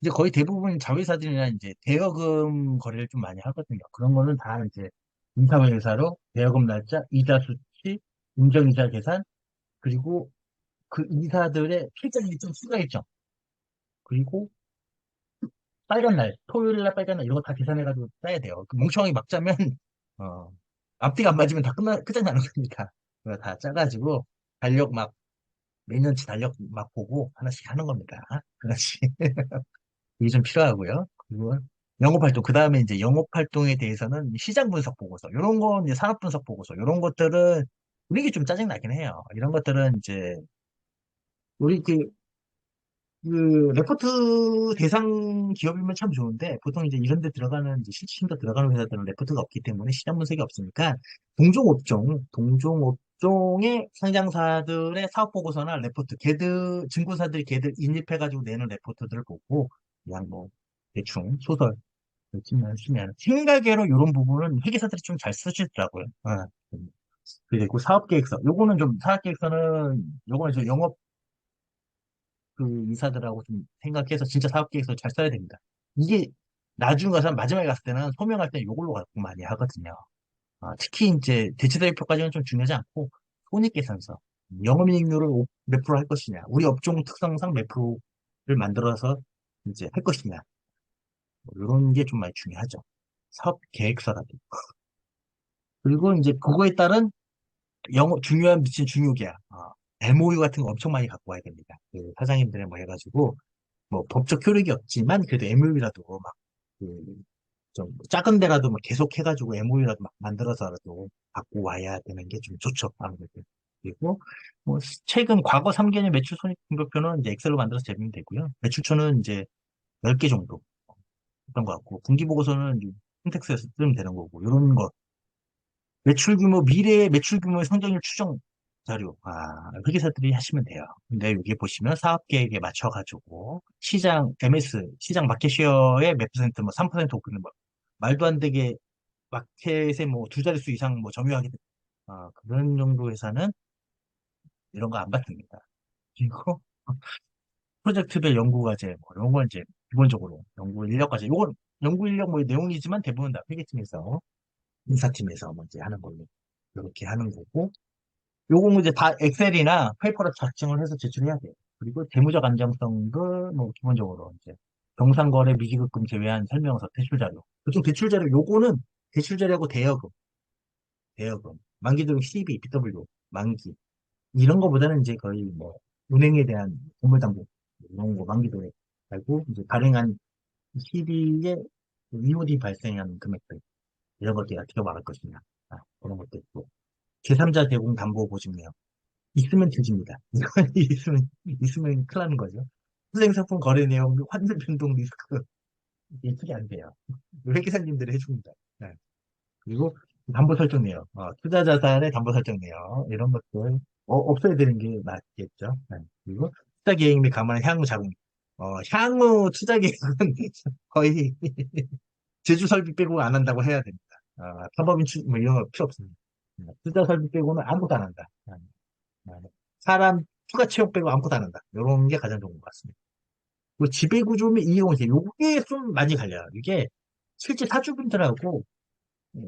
이제 거의 대부분 자회사들이나 이제 대여금 거래를 좀 많이 하거든요. 그런 거는 다 이제 이사회 회사로 대여금 날짜, 이자 수치, 인정이자 계산, 그리고 그 이사들의 필적 일정, 수가 일정, 그리고 빨간 날, 토요일 날 빨간 날 이런 거 다 계산해가지고 짜야 돼요. 그 멍청하게 막 짜면 어, 앞뒤가 안 맞으면 다 끝장나는 거니까. 그거 다 짜가지고 달력 막 매년치 달력 막 보고 하나씩 하는 겁니다. 하나씩. 이게 좀 필요하고요. 그리고 영업활동, 그 다음에 이제 영업활동에 대해서는 시장 분석 보고서, 이런 건 이제 산업 분석 보고서, 이런 것들은 우리 게 좀 짜증나긴 해요. 이런 것들은 이제 우리 그 레포트 대상 기업이면 참 좋은데 보통 이제 이런 데 들어가는 이제 실질심도 들어가는 회사들은 레포트가 없기 때문에 시장 분석이 없으니까 동종 업종의 상장사들의 사업 보고서나 레포트 증권사들이 걔들 인입해가지고 내는 레포트들을 보고 그냥 뭐 대충 소설 쓰면 생각외로 이런 부분은 회계사들이 좀 잘 쓰시더라고요. 그리고 사업계획서 요거는 좀 사업계획서는 요거는 저 영업 그 이사들하고 좀 생각해서 진짜 사업계획서 잘 써야 됩니다. 이게 나중 가서 마지막에 갔을 때는 소명할 때 이걸로 갖고 많이 하거든요. 특히 이제 대체대표까지는 좀 중요하지 않고 손익계산서, 영업이익률을 몇 프로 할 것이냐, 우리 업종 특성상 몇 프로를 만들어서 이제 할 것이냐, 뭐 이런 게 좀 많이 중요하죠. 사업 계획서라도. 그리고 이제 그거에 따른 중요한 미친 중요계약, MOU 같은 거 엄청 많이 갖고 와야 됩니다. 그 사장님들이 뭐 해가지고 뭐 법적 효력이 없지만 그래도 MOU라도 막 그 좀 작은 데라도 막 계속 해가지고 MOU라도 막 만들어서라도 갖고 와야 되는 게 좀 좋죠. 아무래도. 그리고 뭐 최근 과거 3개년 매출 손익 분배표는 이제 엑셀로 만들어서 제공이 되고요. 매출초는 이제 10개 정도 했던 것 같고 분기 보고서는 이제 콘텍스에서 쓰면 되는 거고 이런 거 매출 규모 미래의 매출 규모의 성장률 추정 자료 회계사들이 하시면 돼요. 근데 여기 보시면 사업 계획에 맞춰가지고 시장 MS 시장 마켓쉐어의 몇 퍼센트 뭐 3% 오르는 뭐 말도 안 되게 마켓에 뭐 두 자릿수 이상 뭐 점유하게 그런 정도 회사는 이런 거 안 받습니다. 그리고 프로젝트별 연구과제 뭐 이런 건 이제 기본적으로 연구 인력과제 이건 연구 인력 뭐 내용이지만 대부분 다 회계팀에서 인사팀에서 뭐 이제 하는 걸로 이렇게 하는 거고 요거 이제 다 엑셀이나 페이퍼로 작성을 해서 제출해야 돼요. 그리고 재무적 안정성도 뭐 기본적으로 이제 정상거래 미지급금 제외한 설명서 대출자료. 보통 대출자료 요거는 대출자료하고 대여금, 만기도록 CB, BW, 만기 이런 거보다는 이제 거의 뭐 은행에 대한 보물담보 이런 거 만기도에 알고 이제 발행한 CB에 EOD 발생한 금액들 이런 것들이 어떻게 말할 것이냐 그런 것도 있고 제3자 제공 담보 보증내역 있으면 뒤집니다. 이건 있으면 큰일 나는 거죠. 수생상품 거래 내용, 환율 변동 리스크, 예측이 안 돼요. 회계사님들이 해줍니다. 네. 그리고 담보 설정 내역, 투자 자산의 담보 설정 내역, 이런 것들, 없어야 되는 게 맞겠죠. 네. 그리고 투자 계획 및 감안한 향후 자금, 향후 투자 계획은 거의 제주 설비 빼고 안 한다고 해야 됩니다. 사법인 뭐 이런 거 필요 없습니다. 투자 설비 빼고는 아무것도 안 한다. 네. 사람 추가 채용 빼고 아무것도 안 한다. 이런 게 가장 좋은 것 같습니다. 그리고 지배구조 및 이용세 요게 좀 많이 갈려요. 이게 실제 사주분들하고 어,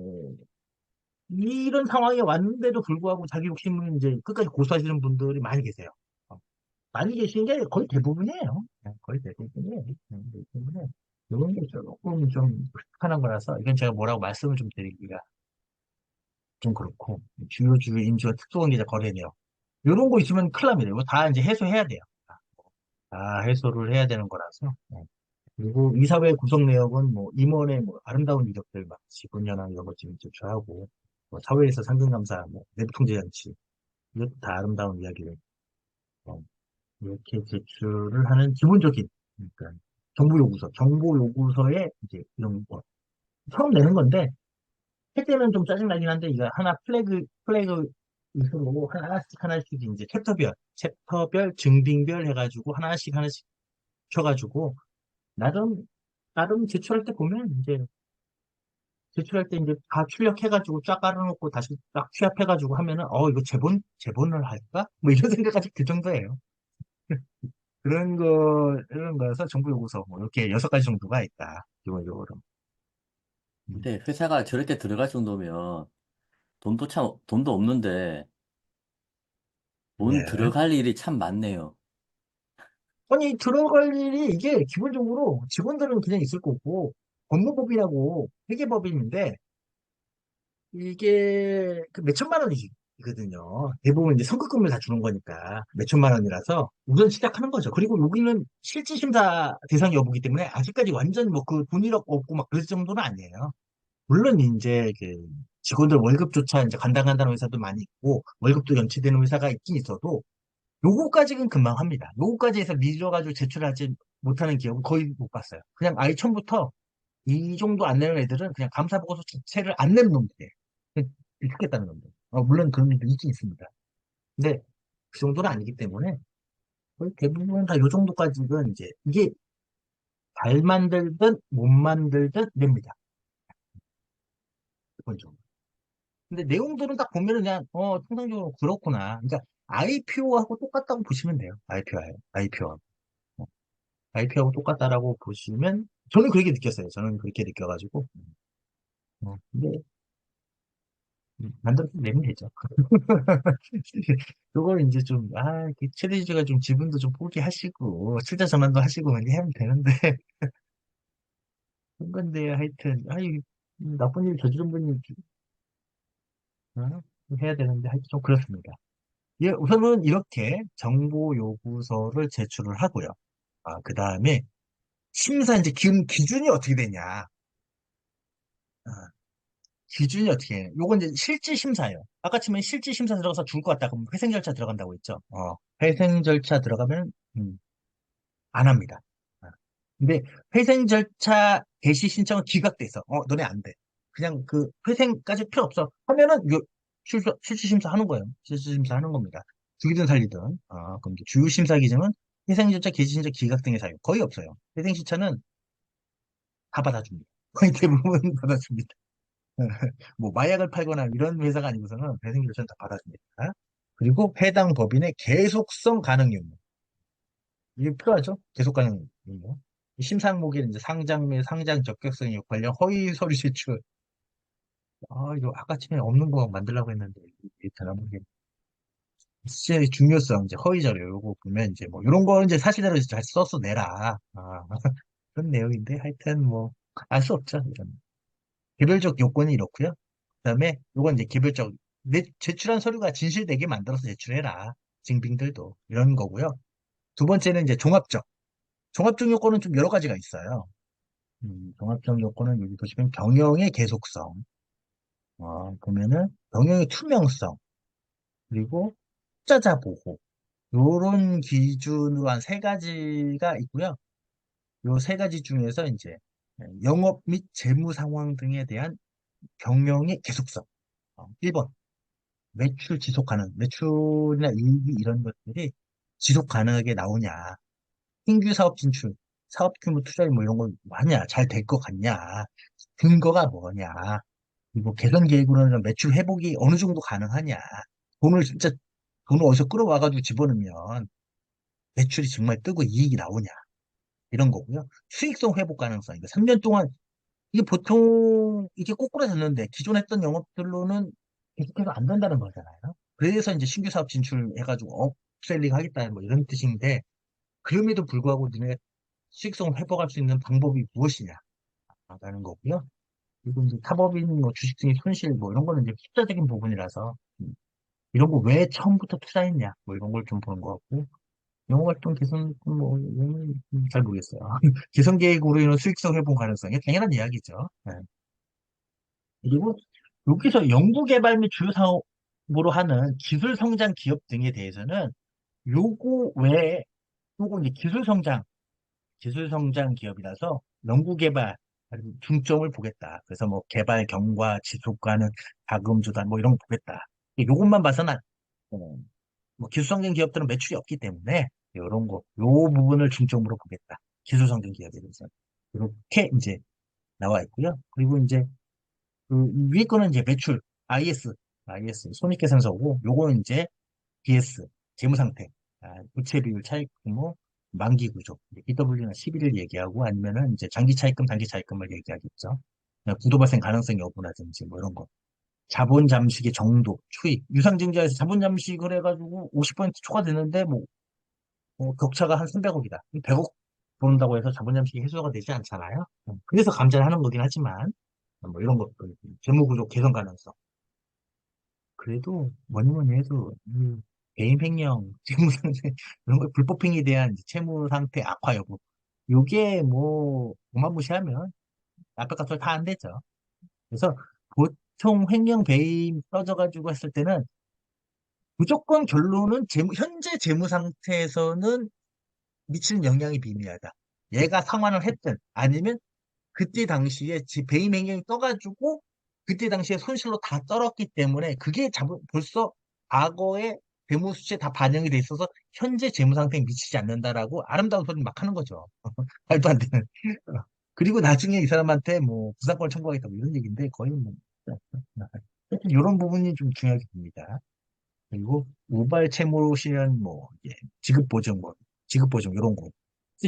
이런 상황이 왔는데도 불구하고 자기 욕심을 이제 끝까지 고수하시는 분들이 많이 계세요. 어, 많이 계신 게 거의 대부분이에요. 거의 대부분이에요. 그렇기 때문에 이런 게 조금 좀 불편한 거라서 이건 제가 뭐라고 말씀을 좀 드리기가 좀 그렇고 주요주의 임시와 특수관계자 거래네요. 이런 거 있으면 큰일 납니다. 이거 다 이제 해소해야 돼요. 해소를 해야 되는 거라서. 네. 그리고 이사회 구성 내역은 뭐 임원의 뭐 아름다운 이력들 막 지분연합 이런 것 좀 제출하고 뭐 사회에서 상근감사, 뭐 내부 통제 장치 이것도 다 아름다운 이야기를 어, 이렇게 제출을 하는 기본적인 그러니까 정보 요구서에 이제 이런 거 처음 내는 건데 할 때는 좀 짜증나긴 한데 이거 하나 플래그 이수로 하나씩 이제 챕터별 증빙별 해가지고 하나씩 쳐가지고 나름 제출할 때 보면 이제 제출할 때 이제 다 출력해가지고 쫙 깔아놓고 다시 쫙 취합해가지고 하면은 이거 제본을 할까? 뭐 이런 생각까지 들 정도예요. 이런 거여서 정부 요구서 뭐 이렇게 6가지 정도가 있다. 기본적으로. 음. 근데 회사가 저렇게 들어갈 정도면 돈도 없는데 돈 네. 들어갈 일이 참 많네요. 아니, 들어갈 일이 이게 기본적으로 직원들은 그냥 있을 거고, 법무법이라고 회계법인인데, 이게 그 몇천만 원이거든요. 대부분 이제 성급금을 다 주는 거니까 몇천만 원이라서 우선 시작하는 거죠. 그리고 여기는 실질심사 대상 여부기 때문에 아직까지 완전 뭐 그 돈 1억 없고 막 그럴 정도는 아니에요. 물론 이제 그 직원들 월급조차 이제 간당간당한 회사도 많이 있고 월급도 연체되는 회사가 있긴 있어도 요거까지는 금방 합니다. 요거까지 해서 미뤄가지고 제출하지 못하는 기업은 거의 못 봤어요. 그냥 아예 처음부터 이 정도 안 내는 애들은 그냥 감사보고서 자체를 안 내는 놈들이에요. 죽겠다는 놈들. 물론 그런 일도 있긴 있습니다. 근데 그 정도는 아니기 때문에 거의 대부분 다 요 정도까지는 이제 이게 잘 만들든 못 만들든 냅니다. 기본적으로. 근데 내용들은 딱 보면은 그냥 통상적으로 그렇구나. 그러니까 IPO하고 똑같다고 보시면 돼요. IPO하고. IPO하고 똑같다라고 보시면 저는 그렇게 느꼈어요. 저는 그렇게 느껴가지고 근데 만들어서 내면 되죠. 그걸 이제 좀, 이렇게 최대주주가 좀 지분도 좀 포기하시고, 출자 전환도 하시고, 이렇게 하면 되는데, 그런 건데, 하여튼, 나쁜 일 저지른 분이, 어? 해야 되는데, 하여튼 좀 그렇습니다. 예, 우선은 이렇게 정보 요구서를 제출을 하고요. 그 다음에, 심사 이제 기준이 어떻게 되냐. 아, 기준이 어떻게 해요? 요건 이제 실질 심사예요. 아까 치면 실질 심사 들어가서 죽을 것 같다. 그럼 회생 절차 들어간다고 했죠. 회생 절차 들어가면, 안 합니다. 어. 근데 회생 절차 개시 신청은 기각돼 있어. 너네 안 돼. 그냥 그 회생까지 필요 없어. 하면은 실질심사 하는 거예요. 실질심사 하는 겁니다. 죽이든 살리든. 그럼 이제 주요 심사 기준은 회생 절차 개시 신청 기각 등의 사유 거의 없어요. 회생 신청은 다 받아줍니다. 거의 대부분 받아줍니다. 뭐 마약을 팔거나 이런 회사가 아니고서는 회생 절차는 다 받아줍니다. 그리고 해당 법인의 계속성 가능 유무. 이게 필요하죠? 계속 가는 의무. 심사 항목에 이제 상장 및 상장 적격성에 관련 허위 서류 제출. 이거 아까쯤에 없는 거 만들려고 했는데, 이게 되나 모르겠 실제 중요성, 이제 허위 자료, 요거 보면 이제 뭐, 이런 거 이제 사실대로 잘 써서 내라. 그런 내용인데, 하여튼 뭐, 알 수 없죠. 이런. 개별적 요건이 이렇고요. 그 다음에, 요건 이제 개별적, 제출한 서류가 진실되게 만들어서 제출해라. 증빙들도. 이런 거고요. 두 번째는 이제 종합적. 종합적 요건은 좀 여러 가지가 있어요. 종합적 요건은 여기 보시면 경영의 계속성, 보면은 경영의 투명성, 그리고 투자자 보호, 요런 기준으로 한 세 가지가 있고요. 요 세 가지 중에서 이제 영업 및 재무 상황 등에 대한 경영의 계속성. 1번, 매출 지속 가능, 매출이나 이익이 이런 것들이 지속 가능하게 나오냐. 신규 사업 진출, 사업 규모 투자율 뭐 이런 거 맞냐, 잘 될 것 같냐, 근거가 뭐냐, 그리고 개선 계획으로는 매출 회복이 어느 정도 가능하냐, 돈을 진짜, 돈을 어디서 끌어와가지고 집어넣으면 매출이 정말 뜨고 이익이 나오냐, 이런 거고요. 수익성 회복 가능성, 이거 3년 동안, 이게 보통, 이게 꼬꾸라졌는데, 기존 했던 영업들로는 계속해서 안 된다는 거잖아요. 그래서 이제 신규 사업 진출해가지고 업셀링 하겠다는 뭐 이런 뜻인데, 그럼에도 불구하고 너네 수익성을 회복할 수 있는 방법이 무엇이냐? 라는 거고요. 그리고 이제 타법인 뭐 주식 등의 손실 뭐 이런 거는 이제 숫자적인 부분이라서 이런 거 왜 처음부터 투자했냐? 뭐 이런 걸 좀 보는 것 같고 영업활동 개선 뭐 이거는 잘 모르겠어요. 개선 계획으로 인한 수익성 회복 가능성이 당연한 이야기죠. 네. 그리고 여기서 연구개발 및 주요 사업으로 하는 기술 성장 기업 등에 대해서는 요거 외에 요거 이제 기술 성장 기업이라서 연구 개발 중점을 보겠다. 그래서 뭐 개발 경과, 지속 가능, 자금 조달 뭐 이런 거 보겠다. 요것만 봐서는 뭐 기술 성장 기업들은 매출이 없기 때문에 이런 거, 요 부분을 중점으로 보겠다. 기술 성장 기업에 대해서 이렇게 이제 나와 있고요. 그리고 이제 그 위에 거는 이제 매출, IS 손익계산서고 요거는 이제 BS 재무 상태, 부채 비율 차익 규모 만기 구조, BW나 시비를 얘기하고 아니면은 이제 장기 차입금, 단기 차입금을 얘기하겠죠. 부도 발생 가능성 여부라든지 뭐 이런 거. 자본 잠식의 정도, 추이, 유상증자에서 자본 잠식을 해가지고 50% 초과되는데 격차가 한 300억이다. 100억 버는다고 해서 자본 잠식이 해소가 되지 않잖아요. 그래서 감자를 하는 거긴 하지만 뭐 이런 것들, 재무 구조 개선 가능성. 그래도 뭐니 뭐니 해도 개인 횡령, 재무상태 이런 거 불법 행위에 대한 이제 채무 상태 악화 여부. 요게 뭐 무시하면 앞에 값을 다 안 되죠. 그래서 보통 횡령 배임 떠져가지고 했을 때는 무조건 결론은 현재 재무 상태에서는 미치는 영향이 미미하다. 얘가 상환을 했든 아니면 그때 당시에 배임 행령이 떠가지고 그때 당시에 손실로 다 떨었기 때문에 그게 벌써 과거의 재무 수치에 다 반영이 돼 있어서 현재 재무 상태에 미치지 않는다라고 아름다운 소리 막 하는 거죠. 말도 안 되는. 그리고 나중에 이 사람한테 뭐 부상권을 청구하겠다 뭐 이런 얘기인데 거의 뭐 이런 부분이 좀 중요하게 봅니다. 그리고 우발 채무로 실현 뭐 이제 지급 보증 지급 보증 이런 거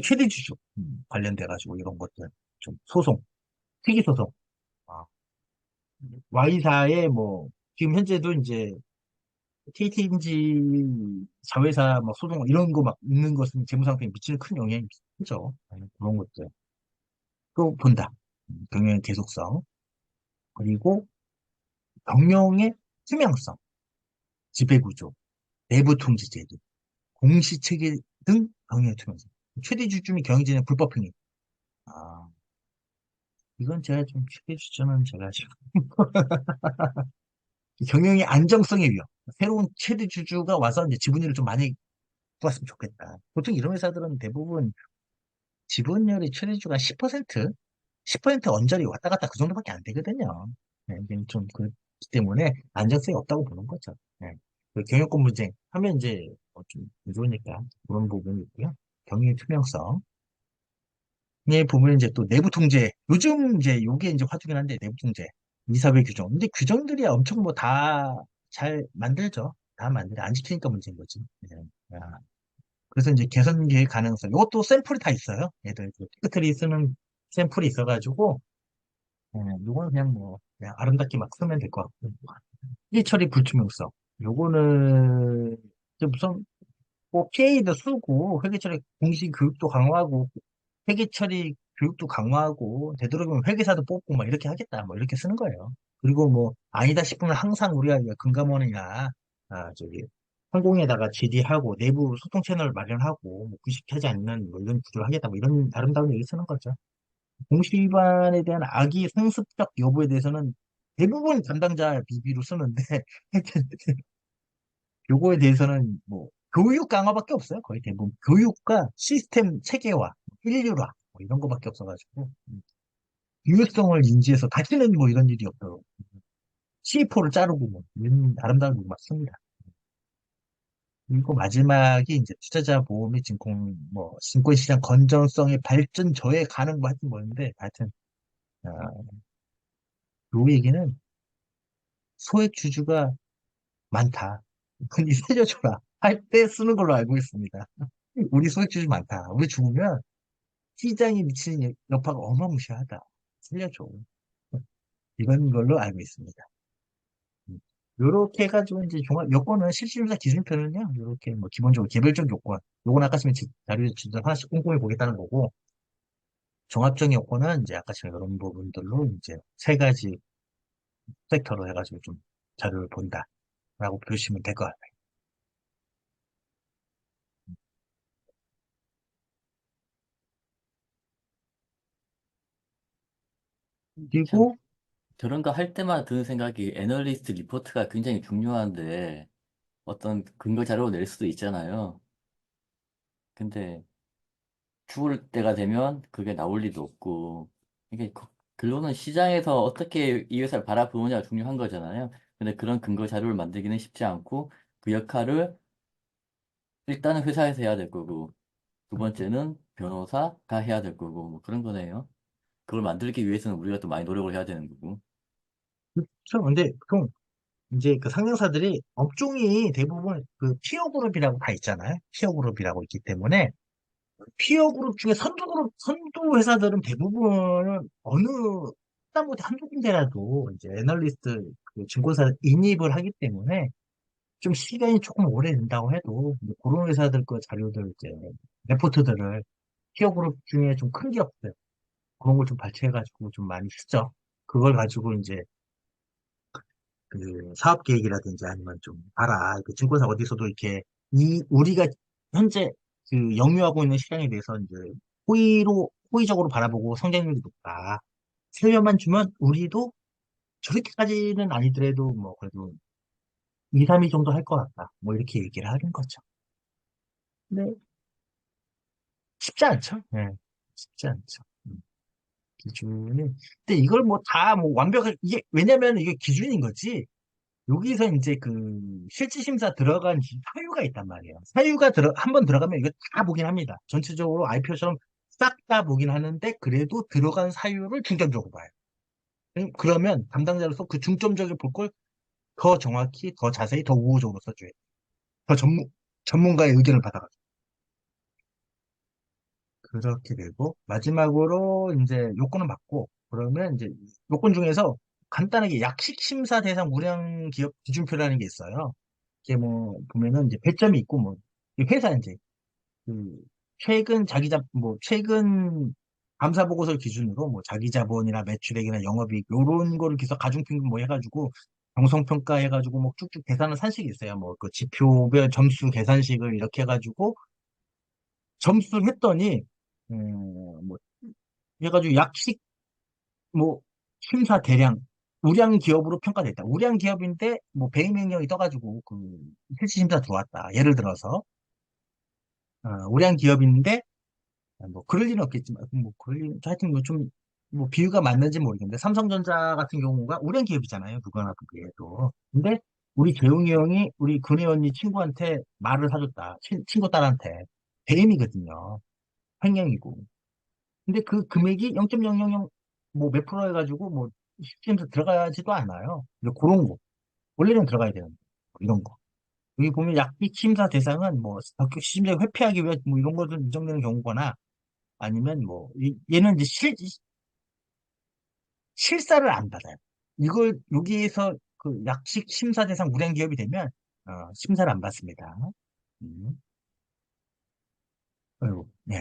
최대 주주 관련돼 가지고 이런 것들 좀 소송 특이 소송 아, Y사의 뭐 지금 현재도 이제 KT인지 자회사 뭐 소송 이런 거 막 있는 것은 재무 상태에 미치는 큰 영향이 크죠. 그런 것들 또 본다. 경영의 계속성 그리고 경영의 투명성, 지배구조, 내부 통제 제도, 공시체계 등 경영의 투명성. 최대 주주 및 경영진의 불법 행위. 아, 이건 제가 좀 최대 주주는 제가 지금 경영의 안정성의 위협. 새로운 최대 주주가 와서 이제 지분율을 좀 많이 뽑았으면 좋겠다. 보통 이런 회사들은 대부분 지분율이 최대 주주가 10%, 10% 언저리 왔다 갔다 그 정도밖에 안 되거든요. 네, 이게 좀 그렇기 때문에 안정성이 없다고 보는 거죠. 네. 그 경영권 분쟁 하면 이제 좀 무서우니까 그런 부분이 있고요. 경영의 투명성. 예, 보면 이제 또 내부 통제. 요즘 이제 요게 이제 화두긴 한데 내부 통제. 이사회 규정. 근데 규정들이 엄청 뭐 다 잘 만들죠. 다 만들어. 안 지키니까 문제인 거지. 예. 아, 그래서 이제 개선 계획 가능성. 이것도 샘플이 다 있어요. 얘들 그 피크트리 쓰는 샘플이 있어가지고 예, 요거는 그냥 뭐 그냥 아름답게 막 쓰면 될 것 같고. 일 처리 불투명성. 요거는 이제 무슨 뭐 PA도 쓰고 회계처리 공시 교육도 강화하고 회계처리 교육도 강화하고 되도록이면 회계사도 뽑고 막 이렇게 하겠다 뭐 이렇게 쓰는 거예요. 그리고 뭐 아니다 싶으면 항상 우리가 금감원이나 저기 항공에다가 질의하고 내부 소통 채널 마련하고 뭐 구식하지 않는 뭐 이런 구조를 하겠다 뭐 이런 아름다운 얘기 쓰는 거죠. 공시 위반에 대한 악의 상습적 여부에 대해서는 대부분 담당자 비비로 쓰는데 하여튼 요거에 대해서는 뭐 교육 강화밖에 없어요. 거의 대부분 교육과 시스템 체계화, 인류화 뭐 이런 거밖에 없어가지고 유효성을 인지해서 다시는 뭐 이런 일이 없도록 C4를 자르고 뭐 이런 아름다운 거 맞습니다. 그리고 마지막이 이제 투자자 보호 및 증권시장 건전성의 발전 저해 가능 뭐 하여튼 뭐였는데 하여튼 어, 요 얘기는 소액 주주가 많다. 이 살려줘라 할 때 쓰는 걸로 알고 있습니다. 우리 소액 주주 많다. 우리 죽으면 시장에 미치는 여파가 어마무시하다. 살려줘. 이런 걸로 알고 있습니다. 요렇게 해가지고 이제 종합 요건은 실시심사 기준표는요. 요렇게 뭐 기본적으로 개별적 요건. 요건 아까 전에 자료에 주도 하나씩 꼼꼼히 보겠다는 거고 종합적 요건은 이제 아까처럼 이런 부분들로 이제 세 가지 섹터로 해가지고 좀 자료를 본다라고 보시면 될 것 같아요. 참, 그리고 저런 거 할 때마다 드는 생각이 애널리스트 리포트가 굉장히 중요한데 어떤 근거 자료를 낼 수도 있잖아요. 근데 죽을 때가 되면 그게 나올 리도 없고 이게 결론은 시장에서 어떻게 이 회사를 바라보느냐가 중요한 거잖아요. 근데 그런 근거 자료를 만들기는 쉽지 않고 그 역할을 일단은 회사에서 해야 될 거고 두 번째는 변호사가 해야 될 거고 뭐 그런 거네요. 그걸 만들기 위해서는 우리가 또 많이 노력을 해야 되는 거고. 그렇죠. 근데 보통 이제 그 상장사들이 업종이 대부분 그 피어 그룹이라고 다 있잖아요. 피어 그룹이라고 있기 때문에 피어 그룹 중에 선두 회사들은 대부분은 하다못해 한두 군데라도 이제 애널리스트, 그 증권사 인입을 하기 때문에 좀 시간이 조금 오래 된다고 해도 이제 그런 회사들 그 자료들 이제 레포트들을 피어 그룹 중에 좀 큰 기업들 그런 걸 좀 발췌해가지고 좀 많이 쓰죠. 그걸 가지고 이제 그 사업 계획이라든지 아니면 좀 봐라. 그 증권사 어디서도 이렇게 우리가 현재 그 영유하고 있는 시장에 대해서 이제 호의적으로 바라보고 성장률이 높다. 세금만 주면 우리도 저렇게까지는 아니더라도 뭐 그래도 2, 3위 정도 할 것 같다. 뭐 이렇게 얘기를 하는 거죠. 근데 쉽지 않죠. 예, 쉽지 않죠. 기준이. 근데 이걸 뭐 다 뭐 완벽하게, 이게, 왜냐면 이게 기준인 거지. 여기서 이제 그 실질심사 들어간 사유가 있단 말이에요. 한번 들어가면 이거 다 보긴 합니다. 전체적으로 IPO처럼 싹 다 보긴 하는데 그래도 들어간 사유를 중점적으로 봐요. 그러면 담당자로서 그 중점적으로 볼 걸 더 정확히, 더 자세히, 더 우호적으로 써줘야 돼요. 더 전문가의 의견을 받아가지고. 그렇게 되고, 마지막으로 이제 요건은 받고, 그러면 이제 요건 중에서 간단하게 약식 심사 대상 우량 기업 기준표라는 게 있어요. 이게 뭐, 보면은 이제 배점이 있고, 뭐, 이 회사 이제, 그, 최근 감사 보고서를 기준으로 뭐, 자기 자본이나 매출액이나 영업이익, 요런 거를 계속 가중평균 뭐 해가지고, 정성평가 해가지고, 뭐, 쭉쭉 계산한 산식이 있어요. 뭐, 그 지표별 점수 계산식을 이렇게 해가지고, 점수를 했더니, 뭐, 해가지고 약식, 뭐, 심사 대량, 우량 기업으로 평가됐다. 우량 기업인데, 뭐, 배임 명령이 떠가지고, 그, 실시 심사 들어왔다. 예를 들어서, 우량 기업인데, 뭐, 그럴 리는 없겠지만, 뭐, 하여튼 뭐 좀, 뭐, 비유가 맞는지 모르겠는데, 삼성전자 같은 경우가 우량 기업이잖아요. 누구나 보기에도. 근데, 우리 재웅이 형이 우리 근혜 언니 친구한테 말을 사줬다. 친구 딸한테. 배임이거든요. 횡령이고. 근데 그 금액이 0.000 뭐 몇 프로 해가지고 뭐 시스템에서 들어가지도 않아요. 이제 그런 거. 원래는 들어가야 되는데. 이런 거. 여기 보면 약식 심사 대상은 뭐 합격 심사 회피하기 위해 뭐 이런 것들 인정되는 경우거나 아니면 뭐 얘는 이제 실사를 안 받아요. 이걸 여기에서 그 약식 심사 대상 우량 기업이 되면 심사를 안 받습니다. 음. 아이고, 네.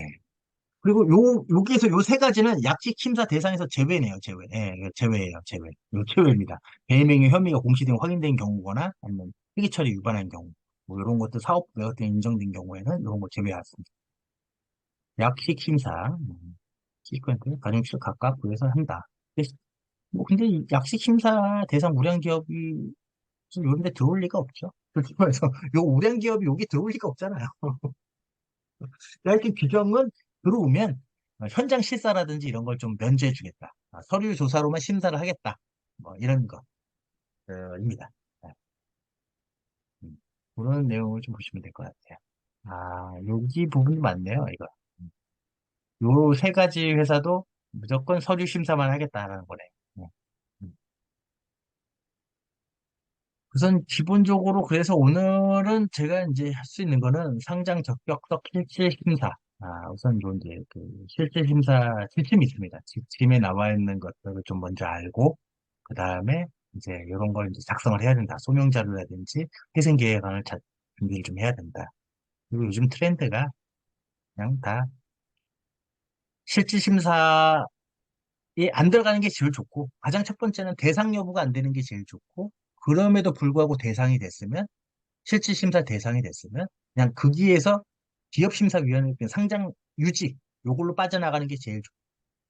그리고 여기에서 요 세 가지는 약식 심사 대상에서 제외네요, 제외. 예, 이거 제외예요, 제외. 요 제외입니다. 배임행위 혐의가 공시된 확인된 경우거나 아니면 회계 처리 위반한 경우. 뭐 이런 것들 사업 부가 같은 인정된 경우에는 이런 거 제외하습니다. 약식 심사, 시퀀트, 가중치 각각 부에서 한다. 근데 이 약식 심사 대상 우량 기업이 이런 데 들어올 리가 없죠. 그래서 요 우량 기업이 여기 들어올 리가 없잖아요. 하여튼 규정은 들어오면 현장 실사라든지 이런 걸 좀 면제해 주겠다. 서류 조사로만 심사를 하겠다. 뭐 이런 거입니다. 네. 그런 내용을 좀 보시면 될 것 같아요. 여기 부분이 많네요, 이거. 요 세 가지 회사도 무조건 서류 심사만 하겠다라는 거네. 네. 음. 우선 기본적으로 그래서 오늘은 제가 이제 할 수 있는 거는 상장 적격적 실질 심사. 우선 좀 이제 그 실질 심사 지침이 있습니다. 지침에 나와 있는 것들을 좀 먼저 알고 그 다음에 이제 이런 걸 이제 작성을 해야 된다. 소명 자료라든지 회생 계획안을 준비를 좀 해야 된다. 그리고 요즘 트렌드가 그냥 다 실질 심사에 안 들어가는 게 제일 좋고 가장 첫 번째는 대상 여부가 안 되는 게 제일 좋고 그럼에도 불구하고 대상이 됐으면 실질심사 대상이 됐으면 그냥 거기에서 기업심사위원회 상장 유지 요걸로 빠져나가는 게 제일 좋고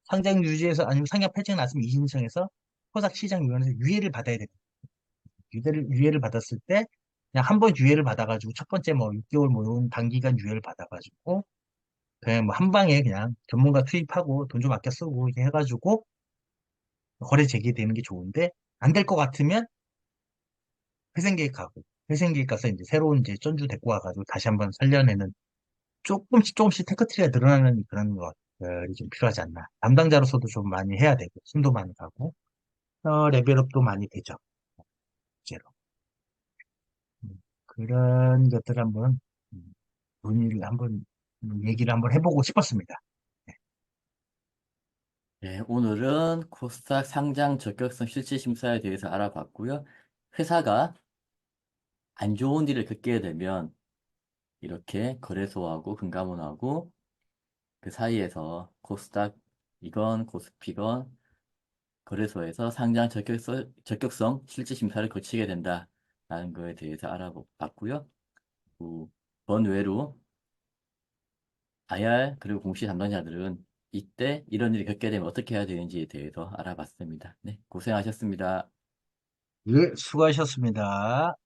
상장 유지에서 아니면 상장 폐지가 났으면 이신청해서 코삭시장위원회에서 유예를 받아야 됩니다. 유예를 받았을 때 그냥 한 번 유예를 받아가지고 첫 번째 뭐 6개월 뭐 이런 단기간 유예를 받아가지고 그냥 뭐 한 방에 그냥 전문가 투입하고 돈 좀 아껴 쓰고 이렇게 해가지고 거래 재개되는 게 좋은데 안 될 것 같으면 회생계획하고 회생계획 가서 이제 새로운 이제 전주 데리고 와가지고 다시 한번 살려내는 조금씩 조금씩 테크트리가 늘어나는 그런 것들이 좀 필요하지 않나. 담당자로서도 좀 많이 해야 되고, 숨도 많이 가고, 레벨업도 많이 되죠. 실제로. 그런 것들 한번, 문의를 한번 얘기를 한번 해보고 싶었습니다. 네, 오늘은 코스닥 상장 적격성 실질 심사에 대해서 알아봤고요. 회사가 안 좋은 일을 겪게 되면 이렇게 거래소하고 금감원하고 그 사이에서 코스닥이건 코스피건 거래소에서 상장 적격성 실질 심사를 거치게 된다라는 거에 대해서 알아봤고요. 그 번외로 IR 그리고 공시 담당자들은 이때 이런 일이 겪게 되면 어떻게 해야 되는지에 대해서 알아봤습니다. 네, 고생하셨습니다. 예, 수고하셨습니다.